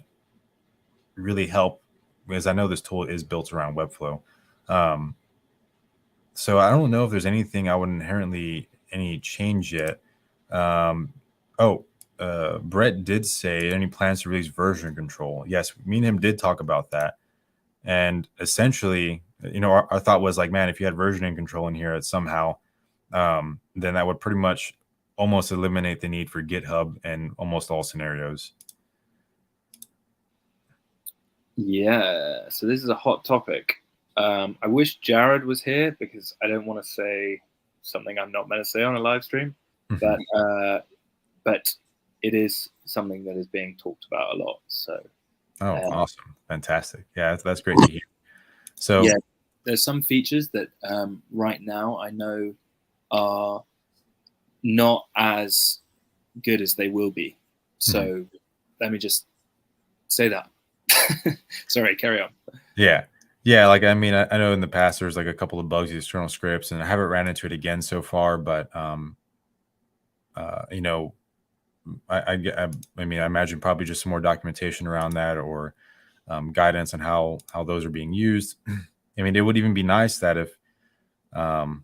really help, because I know this tool is built around Webflow. So I don't know if there's anything I would inherently any change yet. Brett did say any plans to release version control. Yes, me and him did talk about that. And essentially, our thought was like, man, if you had versioning control in here at somehow, then that would pretty much almost eliminate the need for GitHub in almost all scenarios. Yeah, so this is a hot topic. I wish Jared was here because I don't want to say something I'm not meant to say on a live stream, but it is something that is being talked about a lot. So, awesome, fantastic, yeah, that's great to hear. So, yeah, there's some features that right now I know are not as good as they will be. So, let me just say that. Sorry, carry on. Yeah. Like, I mean, I know in the past there's like a couple of bugs with external scripts, and I haven't ran into it again so far. But I mean, I imagine probably just some more documentation around that, or guidance on how those are being used. I mean, it would even be nice that if, well,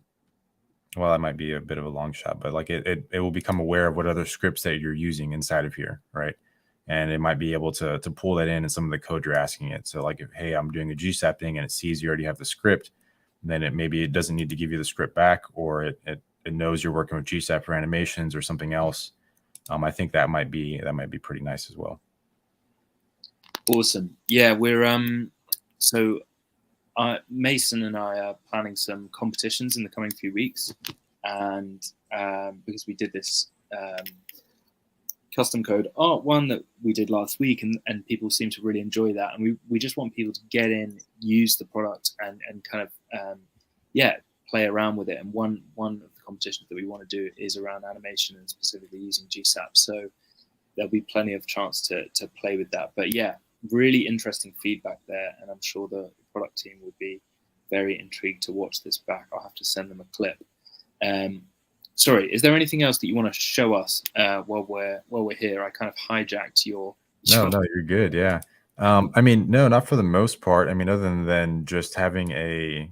that might be a bit of a long shot, but like it will become aware of what other scripts that you're using inside of here, right? And it might be able to pull that in some of the code you're asking it. So like, if, hey, I'm doing a GSAP thing and it sees you already have the script, then maybe it doesn't need to give you the script back, or it knows you're working with GSAP for animations or something else. I think that might be pretty nice as well. Awesome. Yeah, we're so Mason and I are planning some competitions in the coming few weeks, and because we did this custom code art one that we did last week, and people seem to really enjoy that, and we just want people to get in, use the product, and kind of play around with it. And one of the competitions that we want to do is around animation and specifically using GSAP, so there'll be plenty of chance to play with that. But yeah, really interesting feedback there, and I'm sure the product team would be very intrigued to watch this back. I'll have to send them a clip. Sorry, is there anything else that you want to show us while we're here? I kind of hijacked your. No, you're good. Yeah. I mean, no, not for the most part. I mean, other than just having a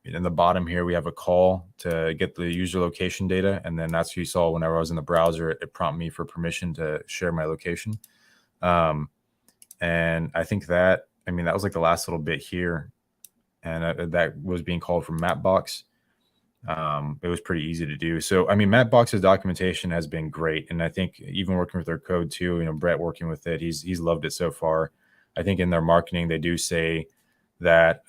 in the bottom here, we have a call to get the user location data, and then that's what you saw whenever I was in the browser. It prompted me for permission to share my location, and I think that was like the last little bit here, and that was being called from Mapbox. It was pretty easy to do. So, I mean, Mapbox's documentation has been great. And I think even working with their code too, Brett working with it, he's loved it so far. I think in their marketing, they do say that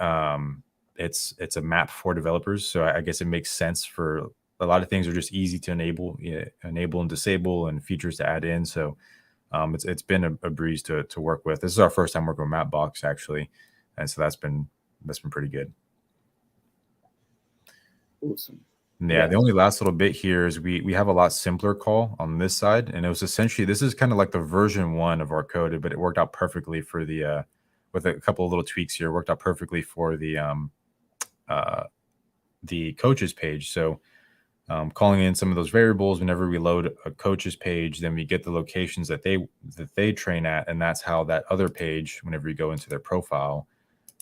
it's a map for developers. So I guess it makes sense for a lot of things are just easy to enable and disable, and features to add in. So it's been a breeze to work with. This is our first time working with Mapbox actually. And so that's been pretty good. Awesome. Yeah, the only last little bit here is we have a lot simpler call on this side, and it was essentially, this is kind of like the version 1 of our code, but it worked out perfectly for the with a couple of little tweaks here, worked out perfectly for the coaches page. So calling in some of those variables whenever we load a coaches page, then we get the locations that they train at, and that's how that other page, whenever you go into their profile,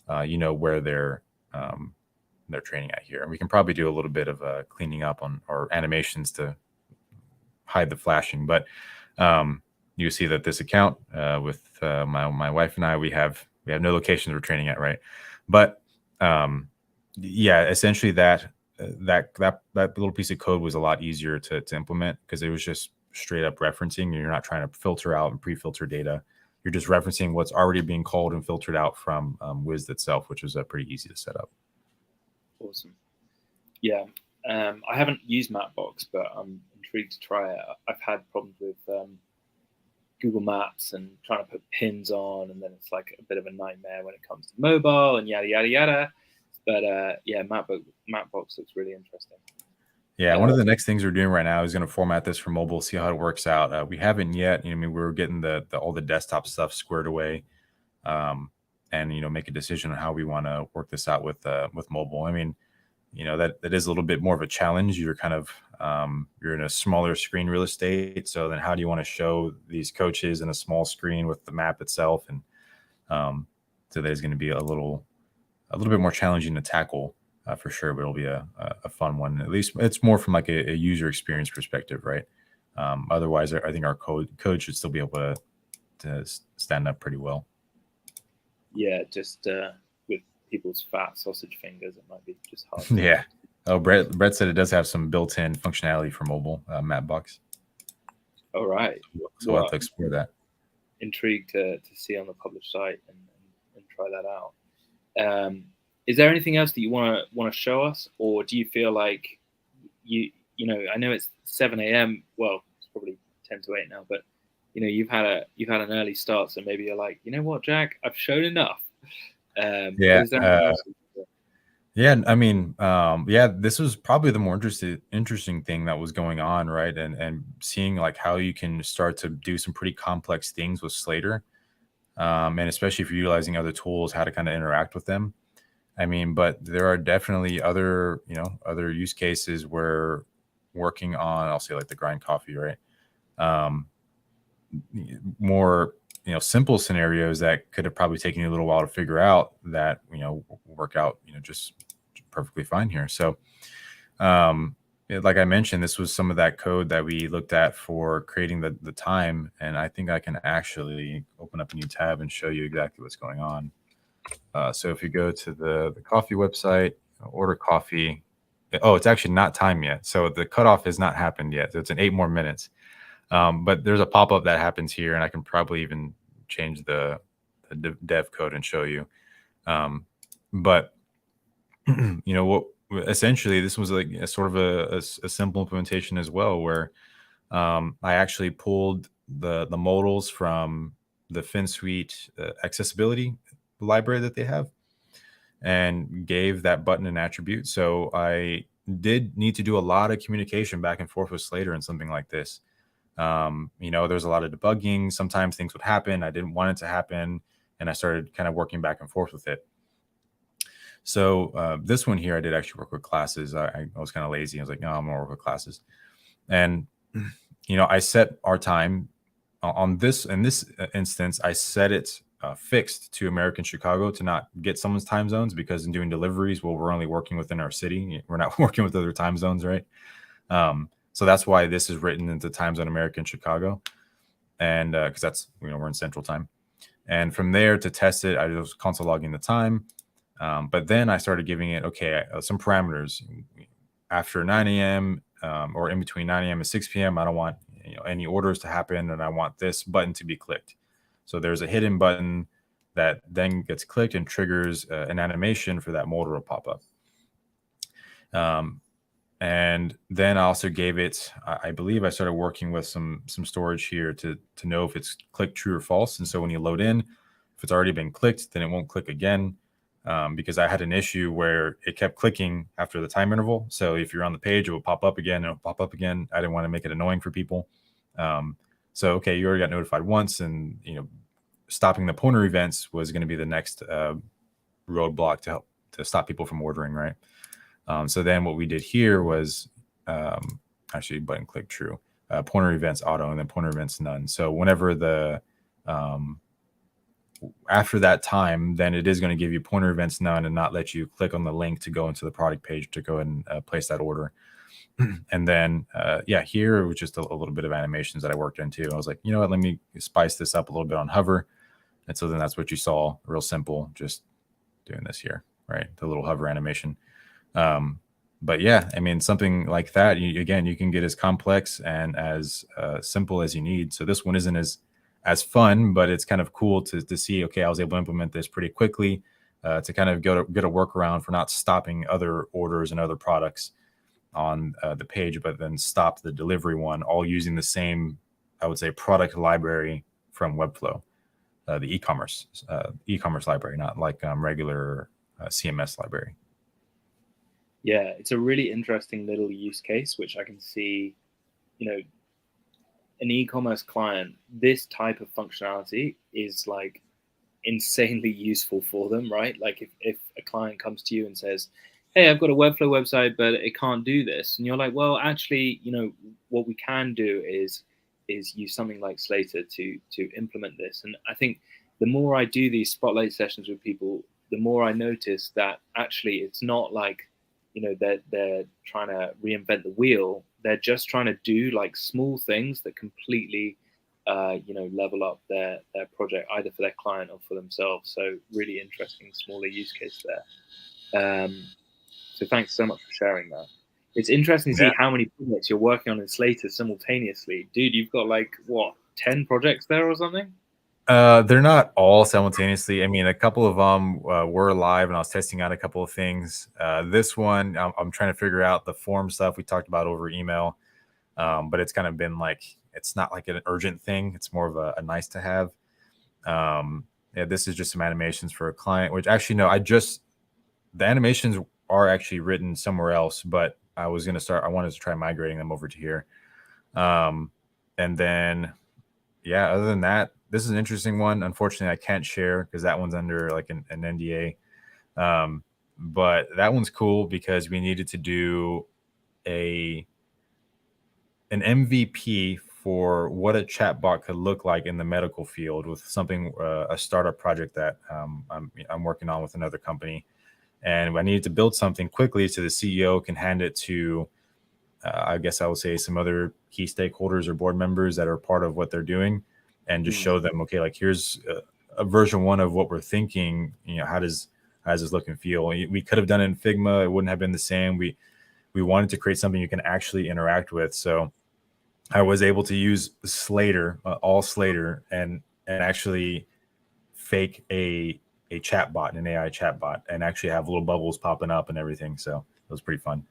where they're training at here. And we can probably do a little bit of cleaning up on our animations to hide the flashing. But you see that this account with my wife and I, we have no locations we're training at, right? But yeah, essentially that little piece of code was a lot easier to implement, because it was just straight up referencing. You're not trying to filter out and pre-filter data. You're just referencing what's already being called and filtered out from Wiz itself, which was pretty easy to set up. Awesome. Yeah, I haven't used Mapbox, but I'm intrigued to try it. I've had problems with Google Maps and trying to put pins on, and then it's like a bit of a nightmare when it comes to mobile and yada yada yada. But yeah, Mapbox looks really interesting. Yeah, one of the next things we're doing right now is going to format this for mobile, see how it works out. We haven't yet. We're getting all the desktop stuff squared away, and make a decision on how we want to work this out with mobile. I mean, that is a little bit more of a challenge. You're kind of you're in a smaller screen real estate, so then how do you want to show these coaches in a small screen with the map itself? And so that is going to be a little bit more challenging to tackle. for sure, but it'll be a fun one. At least it's more from like a user experience perspective, right? Otherwise, I think our code should still be able to stand up pretty well. Yeah, just with people's fat sausage fingers, it might be just hard. Yeah. Oh, Brett said it does have some built-in functionality for mobile, Mapbox. All right. So we'll have to explore that. Intrigued to see on the published site and try that out. Is there anything else that you want to show us, or do you feel like you know? I know it's 7 a.m. Well, it's probably 10 to 8 now, but you know you've had an early start, so maybe you're like, you know what, Jack, I've shown enough. Yeah. Is there anything else? Yeah, I mean, yeah, this was probably the more interesting thing that was going on, right? And seeing like how you can start to do some pretty complex things with Slater, and especially if you're utilizing other tools, how to kind of interact with them. I mean, but there are definitely other use cases where working on, I'll say like the grind coffee, right? More simple scenarios that could have probably taken you a little while to figure out that work out just perfectly fine here. So like I mentioned, this was some of that code that we looked at for creating the time, and I think I can actually open up a new tab and show you exactly what's going on. So if you go to the coffee website, order coffee. Oh, it's actually not time yet, so the cutoff has not happened yet. So it's in 8 more minutes. But there's a pop-up that happens here, and I can probably even change the dev code and show you. But what essentially this was like a sort of a simple implementation as well, where I actually pulled the modals from the FinSuite accessibility library that they have and gave that button an attribute. So I did need to do a lot of communication back and forth with Slater and something like this. There's a lot of debugging. Sometimes things would happen. I didn't want it to happen. And I started kind of working back and forth with it. So this one here, I did actually work with classes. I was kind of lazy. I was like, no, I'm going to work with classes. And, I set our time on this. In this instance, I set it fixed to American Chicago to not get someone's time zones, because in doing deliveries, well, we're only working within our city. We're not working with other time zones, right? So that's why this is written into time zone American Chicago. And because that's, we're in Central Time. And from there to test it, I was console logging the time. But then I started giving it, some parameters. After 9 a.m. Or in between 9 a.m. and 6 p.m., I don't want any orders to happen, and I want this button to be clicked. So there's a hidden button that then gets clicked and triggers an animation for that modal to pop up. And then I also gave it, I believe I started working with some storage here to know if it's clicked true or false. And so when you load in, if it's already been clicked, then it won't click again, because I had an issue where it kept clicking after the time interval. So if you're on the page, it will pop up again, and it'll pop up again. I didn't want to make it annoying for people. So, okay, you already got notified once, and, stopping the pointer events was going to be the next roadblock to help to stop people from ordering, right? So then what we did here was actually button click true, pointer events auto, and then pointer events none. So whenever the after that time, then it is going to give you pointer events none and not let you click on the link to go into the product page to go and place that order. And then here it was just a little bit of animations that I worked into. I was like, you know what, let me spice this up a little bit on hover. And so then that's what you saw, real simple, just doing this here, right? The little hover animation. But yeah, I mean, something like that, you can get as complex and as simple as you need. So this one isn't as fun, but it's kind of cool to see, okay, I was able to implement this pretty quickly to kind of get a workaround for not stopping other orders and other products on the page, but then stop the delivery one, all using the same, I would say, product library from Webflow, the e-commerce library, not like regular CMS library. Yeah, it's a really interesting little use case, which I can see, an e-commerce client, this type of functionality is like insanely useful for them, right? Like if a client comes to you and says, hey, I've got a Webflow website, but it can't do this. And you're like, well, actually, what we can do is use something like Slater to implement this. And I think the more I do these spotlight sessions with people, the more I notice that actually it's not like they're trying to reinvent the wheel. They're just trying to do like small things that completely level up their project, either for their client or for themselves. So really interesting smaller use case there. So thanks so much for sharing that. It's interesting to see how many projects you're working on in Slater simultaneously. Dude, you've got like, what, 10 projects there or something? They're not all simultaneously. I mean, a couple of them were live, and I was testing out a couple of things. This one, I'm trying to figure out the form stuff we talked about over email, but it's kind of been like, it's not like an urgent thing. It's more of a nice to have. Yeah, this is just some animations for a client, which actually, no, the animations are actually written somewhere else, but I wanted to try migrating them over to here. And then, yeah, other than that, this is an interesting one. Unfortunately, I can't share because that one's under like an NDA. But that one's cool because we needed to do an MVP for what a chatbot could look like in the medical field with something, a startup project that I'm working on with another company. And I needed to build something quickly so the CEO can hand it to, I guess I would say, some other key stakeholders or board members that are part of what they're doing, and just show them, okay, like here's a version 1 of what we're thinking. How does this look and feel? We could have done it in Figma. It wouldn't have been the same. We wanted to create something you can actually interact with. So I was able to use Slater, all Slater, and actually fake a chatbot, an AI chatbot, and actually have little bubbles popping up and everything. So it was pretty fun.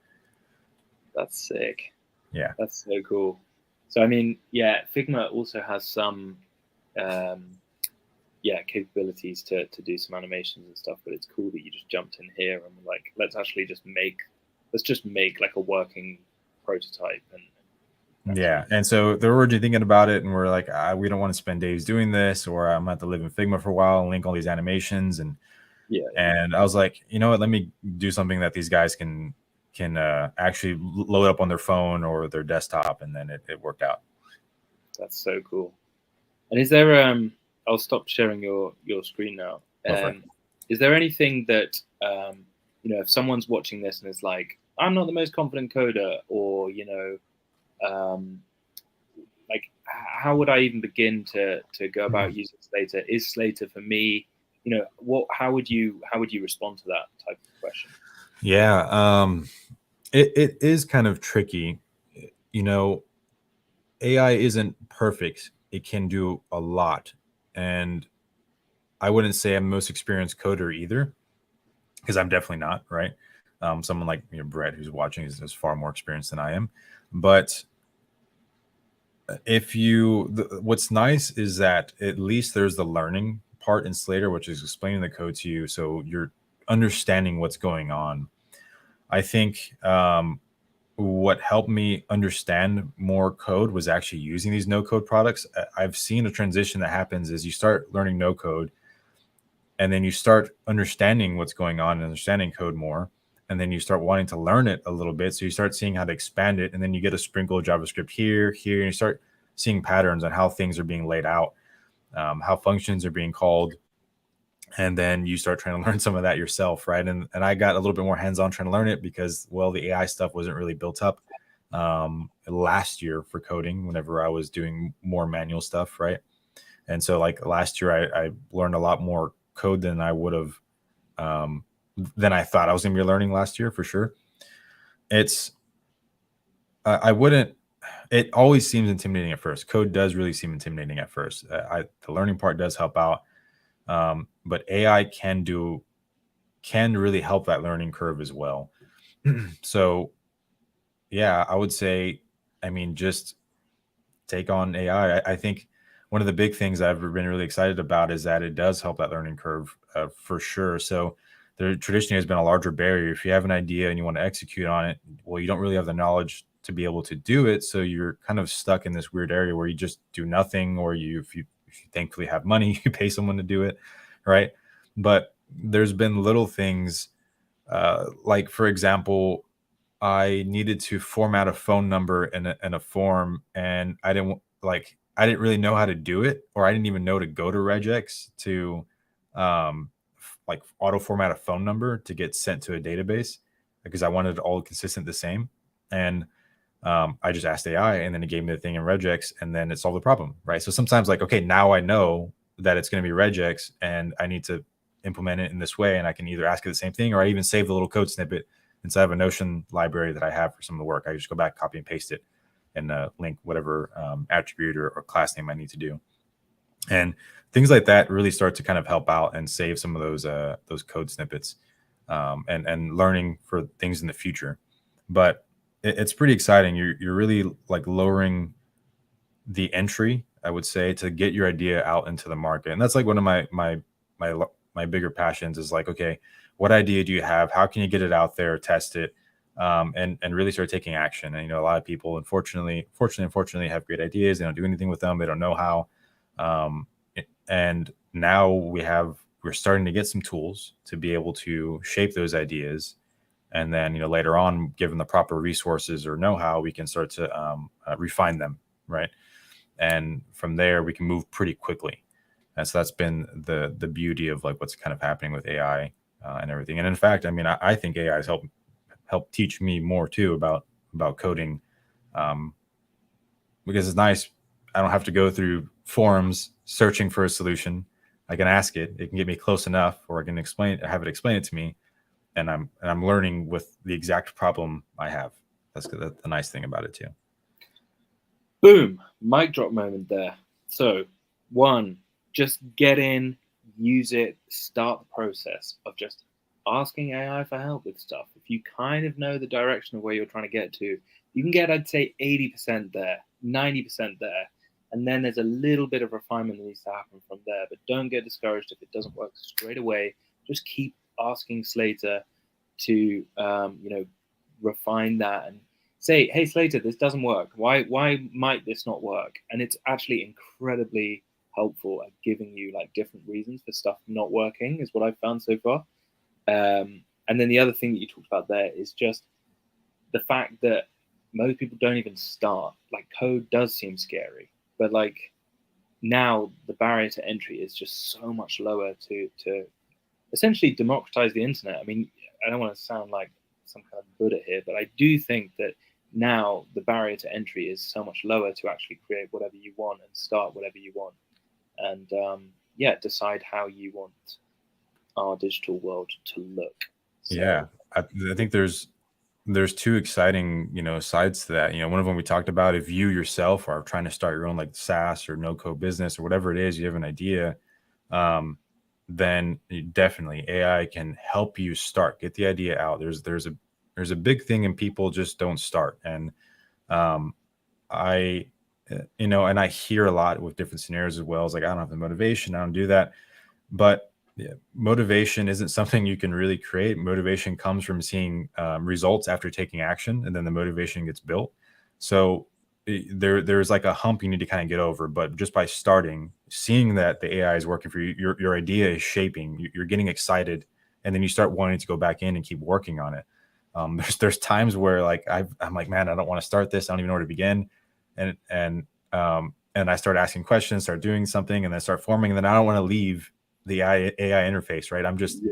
That's sick. Yeah. That's so cool. So, I mean, yeah, Figma also has some, capabilities to do some animations and stuff, but it's cool that you just jumped in here and were like, let's just make like a working prototype. Yeah. And so they're already thinking about it, and we're like, we don't want to spend days doing this, or I'm going to have to live in Figma for a while and link all these animations. And I was like, you know what, let me do something that these guys can actually load up on their phone or their desktop, and then it worked out. That's so cool. And is there I'll stop sharing your screen now. Is there anything that if someone's watching this and is like, I'm not the most confident coder, or like, how would I even begin to go about using Slater? Is Slater for me? How would you respond to that type of question? Yeah, it is kind of tricky. AI isn't perfect. It can do a lot, and I wouldn't say I'm the most experienced coder either, because I'm definitely not, right? Someone like Brett, who's watching, is far more experienced than I am. But what's nice is that at least there's the learning part in Slater, which is explaining the code to you, so you're understanding what's going on. I think what helped me understand more code was actually using these no-code products. I've seen a transition that happens as you start learning no-code, and then you start understanding what's going on and understanding code more, and then you start wanting to learn it a little bit. So you start seeing how to expand it, and then you get a sprinkle of JavaScript here, and you start seeing patterns on how things are being laid out, how functions are being called. And then you start trying to learn some of that yourself, right? And I got a little bit more hands-on trying to learn it because, well, the AI stuff wasn't really built up last year for coding whenever I was doing more manual stuff, right? And so like last year, I learned a lot more code than I would have, than I thought I was going to be learning last year, for sure. It always seems intimidating at first. Code does really seem intimidating at first. The learning part does help out. But AI can really help that learning curve as well. So yeah, I would say, just take on AI. I think one of the big things I've been really excited about is that it does help that learning curve, for sure. So there traditionally has been a larger barrier. If you have an idea and you want to execute on it, well, you don't really have the knowledge to be able to do it. So you're kind of stuck in this weird area where you just do nothing, or if you thankfully have money, you pay someone to do it, right? But there's been little things, like, for example, I needed to format a phone number in a form, and I didn't really know how to do it, or I didn't even know to go to regex to like auto format a phone number to get sent to a database. because I wanted it all consistent, the same. And I just asked AI, and then it gave me the thing in regex, and then it solved the problem, right? So sometimes, like, okay, now I know that it's going to be regex, and I need to implement it in this way, and I can either ask it the same thing, or I even save the little code snippet inside of a Notion library that I have for some of the work. I just go back, copy and paste it, and link whatever attribute or class name I need to do. And things like that really start to kind of help out and save some of those code snippets, and learning for things in the future. But it's pretty exciting. You're really like lowering the entry, I would say, to get your idea out into the market. And that's like one of my bigger passions is like, okay, what idea do you have? How can you get it out there, test it, and really start taking action? And a lot of people, unfortunately, have great ideas. They don't do anything with them. They don't know how. And now we're starting to get some tools to be able to shape those ideas. And then, later on, given the proper resources or know-how, we can start to refine them, right? And from there, we can move pretty quickly. And so that's been the beauty of like what's kind of happening with AI and everything. And in fact, I mean, I think AI has helped teach me more too about coding, because it's nice. I don't have to go through forums searching for a solution. I can ask it. It can get me close enough, or I can have it explain it to me. And I'm learning with the exact problem I have. That's the nice thing about it too. Boom, mic drop moment there. So, one, just get in, use it, start the process of just asking AI for help with stuff. If you kind of know the direction of where you're trying to get to, you can get, I'd say, 80% there, 90% there. And then there's a little bit of refinement that needs to happen from there. But don't get discouraged if it doesn't work straight away. Just keep asking Slater to refine that and say, hey Slater, this doesn't work. Why might this not work? And it's actually incredibly helpful at giving you like different reasons for stuff not working, is what I've found so far. And then the other thing that you talked about there is just the fact that most people don't even start. Like, code does seem scary, but like now the barrier to entry is just so much lower to essentially democratize the internet. I mean, I don't want to sound like some kind of Buddha here, but I do think that now the barrier to entry is so much lower to actually create whatever you want and start whatever you want, and decide how you want our digital world to look. So, yeah, I think there's two exciting sides to that. One of them we talked about, if you yourself are trying to start your own like SaaS or no-code business or whatever it is, you have an idea, then definitely AI can help you get the idea out. There's a big thing, and people just don't start. And I hear a lot with different scenarios as well. It's like, I don't have the motivation, I don't do that. But motivation isn't something you can really create. Motivation comes from seeing results after taking action, and then the motivation gets built. So there's like a hump you need to kind of get over. But just by starting, seeing that the AI is working for you, your idea is shaping, you're getting excited, and then you start wanting to go back in and keep working on it. There's times where like I'm like, man, I don't want to start this. I don't even know where to begin. And I start asking questions, start doing something, and then start forming. And then I don't want to leave the AI interface, right? I'm just,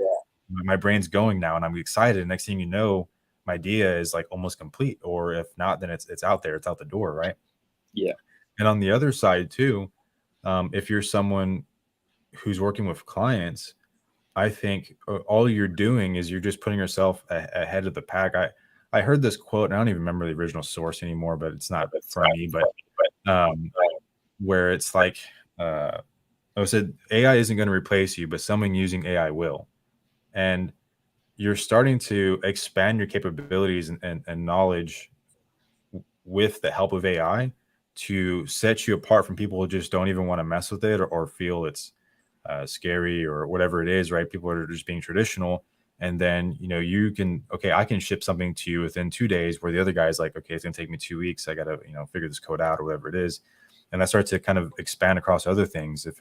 my brain's going now, and I'm excited. And next thing you know, my idea is like almost complete, or if not, then it's out there, it's out the door, right? Yeah. And on the other side too, if you're someone who's working with clients, I think all you're doing is you're just putting yourself ahead of the pack. I heard this quote, and I don't even remember the original source anymore, but it's not from me, but where it's like, I said, AI isn't going to replace you, but someone using AI will. And you're starting to expand your capabilities and knowledge with the help of AI to set you apart from people who just don't even want to mess with it, or feel it's scary or whatever it is, right? People are just being traditional. And then, you can, I can ship something to you within 2 days, where the other guy's like, okay, it's going to take me 2 weeks. I got to, figure this code out, or whatever it is. And that starts to kind of expand across other things. If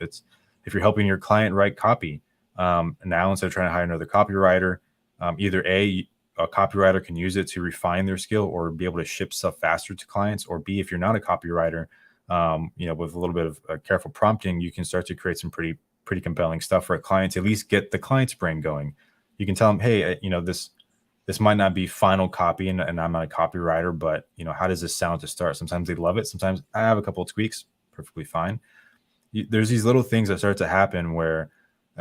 you're helping your client write copy, now instead of trying to hire another copywriter, either a copywriter can use it to refine their skill or be able to ship stuff faster to clients, or B, if you're not a copywriter, with a little bit of careful prompting, you can start to create some pretty compelling stuff for a client to at least get the client's brain going. You can tell them, hey, this might not be final copy, and I'm not a copywriter, but how does this sound to start? Sometimes they love it. Sometimes I have a couple of tweaks, perfectly fine. There's these little things that start to happen where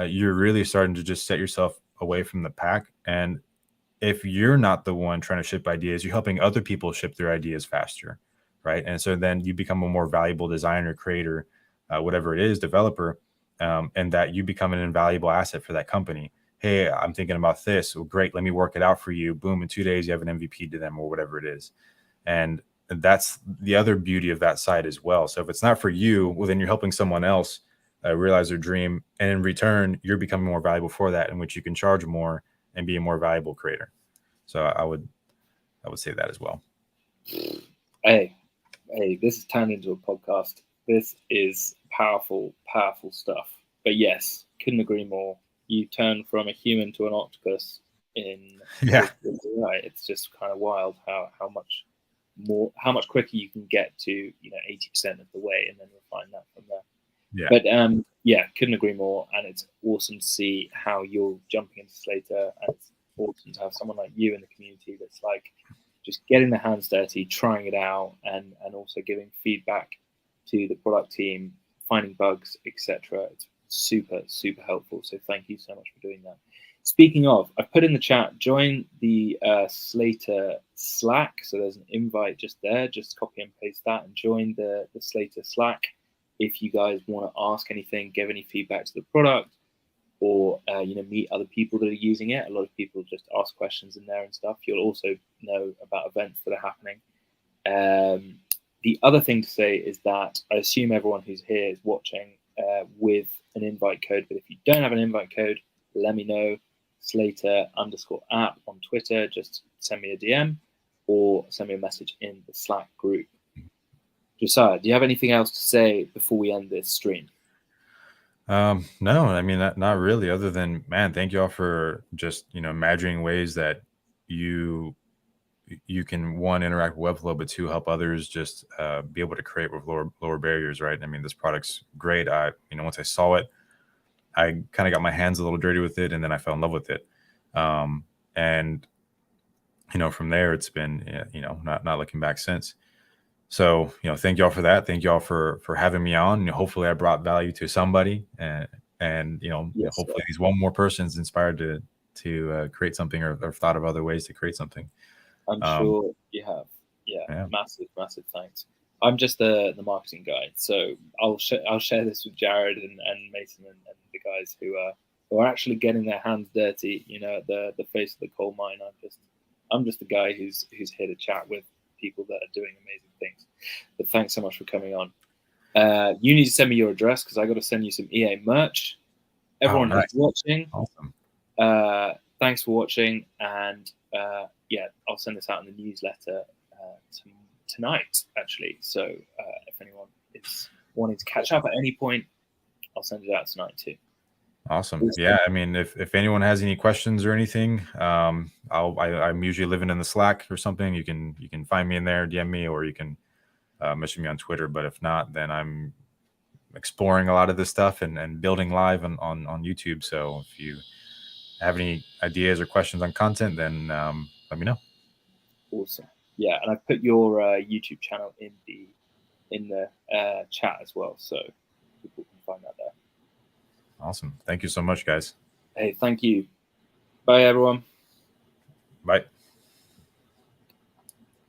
you're really starting to just set yourself away from the pack. And if you're not the one trying to ship ideas, you're helping other people ship their ideas faster, right? And so then you become a more valuable designer, creator, whatever it is, developer, and that you become an invaluable asset for that company. Hey, I'm thinking about this. Well, great. Let me work it out for you. Boom. In 2 days, you have an MVP to them or whatever it is. And that's the other beauty of that side as well. So if it's not for you, well, then you're helping someone else realize their dream. And in return, you're becoming more valuable for that, in which you can charge more and be a more valuable creator. So I would say that as well. Hey, this has turned into a podcast. This is powerful stuff. But yes, couldn't agree more. You turn from a human to an octopus in right. It's just kind of wild how much quicker you can get to 80% of the way, and then refine that from there. Yeah. But couldn't agree more. And it's awesome to see how you're jumping into Slater, and it's awesome to have someone like you in the community that's like just getting their hands dirty, trying it out, and also giving feedback to the product team, finding bugs, etc. It's super helpful. So thank you so much for doing that. Speaking of, I've put in the chat, join the Slater Slack. So there's an invite just there. Just copy and paste that and join the Slater Slack. If you guys want to ask anything, give any feedback to the product, or meet other people that are using it. A lot of people just ask questions in there and stuff. You'll also know about events that are happening. The other thing to say is that I assume everyone who's here is watching with an invite code. But if you don't have an invite code, let me know. Slater_app on Twitter. Just send me a DM or send me a message in the Slack group. Josiah, do you have anything else to say before we end this stream? No, I mean, not really, other than, man, thank you all for just, imagining ways that you can, one, interact with Webflow, but two, help others just be able to create with lower barriers, right? I mean, this product's great. Once I saw it, I kind of got my hands a little dirty with it, and then I fell in love with it. And from there, it's been, not looking back since. So, thank y'all for that. Thank y'all for having me on. Hopefully I brought value to somebody, and Yes, hopefully sir. these one more person's inspired to create something, or thought of other ways to create something. I'm sure you have. Yeah. Massive thanks. I'm just the marketing guy, so I'll share this with Jared and Mason and the guys who are actually getting their hands dirty. The face of the coal mine. I'm just the guy who's here to chat with people that are doing amazing things. But thanks so much for coming on. You need to send me your address because I got to send you some EA merch. Everyone who's watching, awesome. Thanks for watching, and I'll send this out in the newsletter tonight, actually. So if anyone is wanting to catch up at any point, I'll send it out tonight too. Awesome. Yeah, I mean, if anyone has any questions or anything, I'm usually living in the Slack or something. You can find me in there, DM me, or you can message me on Twitter. But if not, then I'm exploring a lot of this stuff and building live on YouTube. So if you have any ideas or questions on content, then let me know. Awesome. Yeah, and I've put your YouTube channel in the chat as well, so people can find that there. Awesome. Thank you so much, guys. Hey, thank you. Bye, everyone. Bye.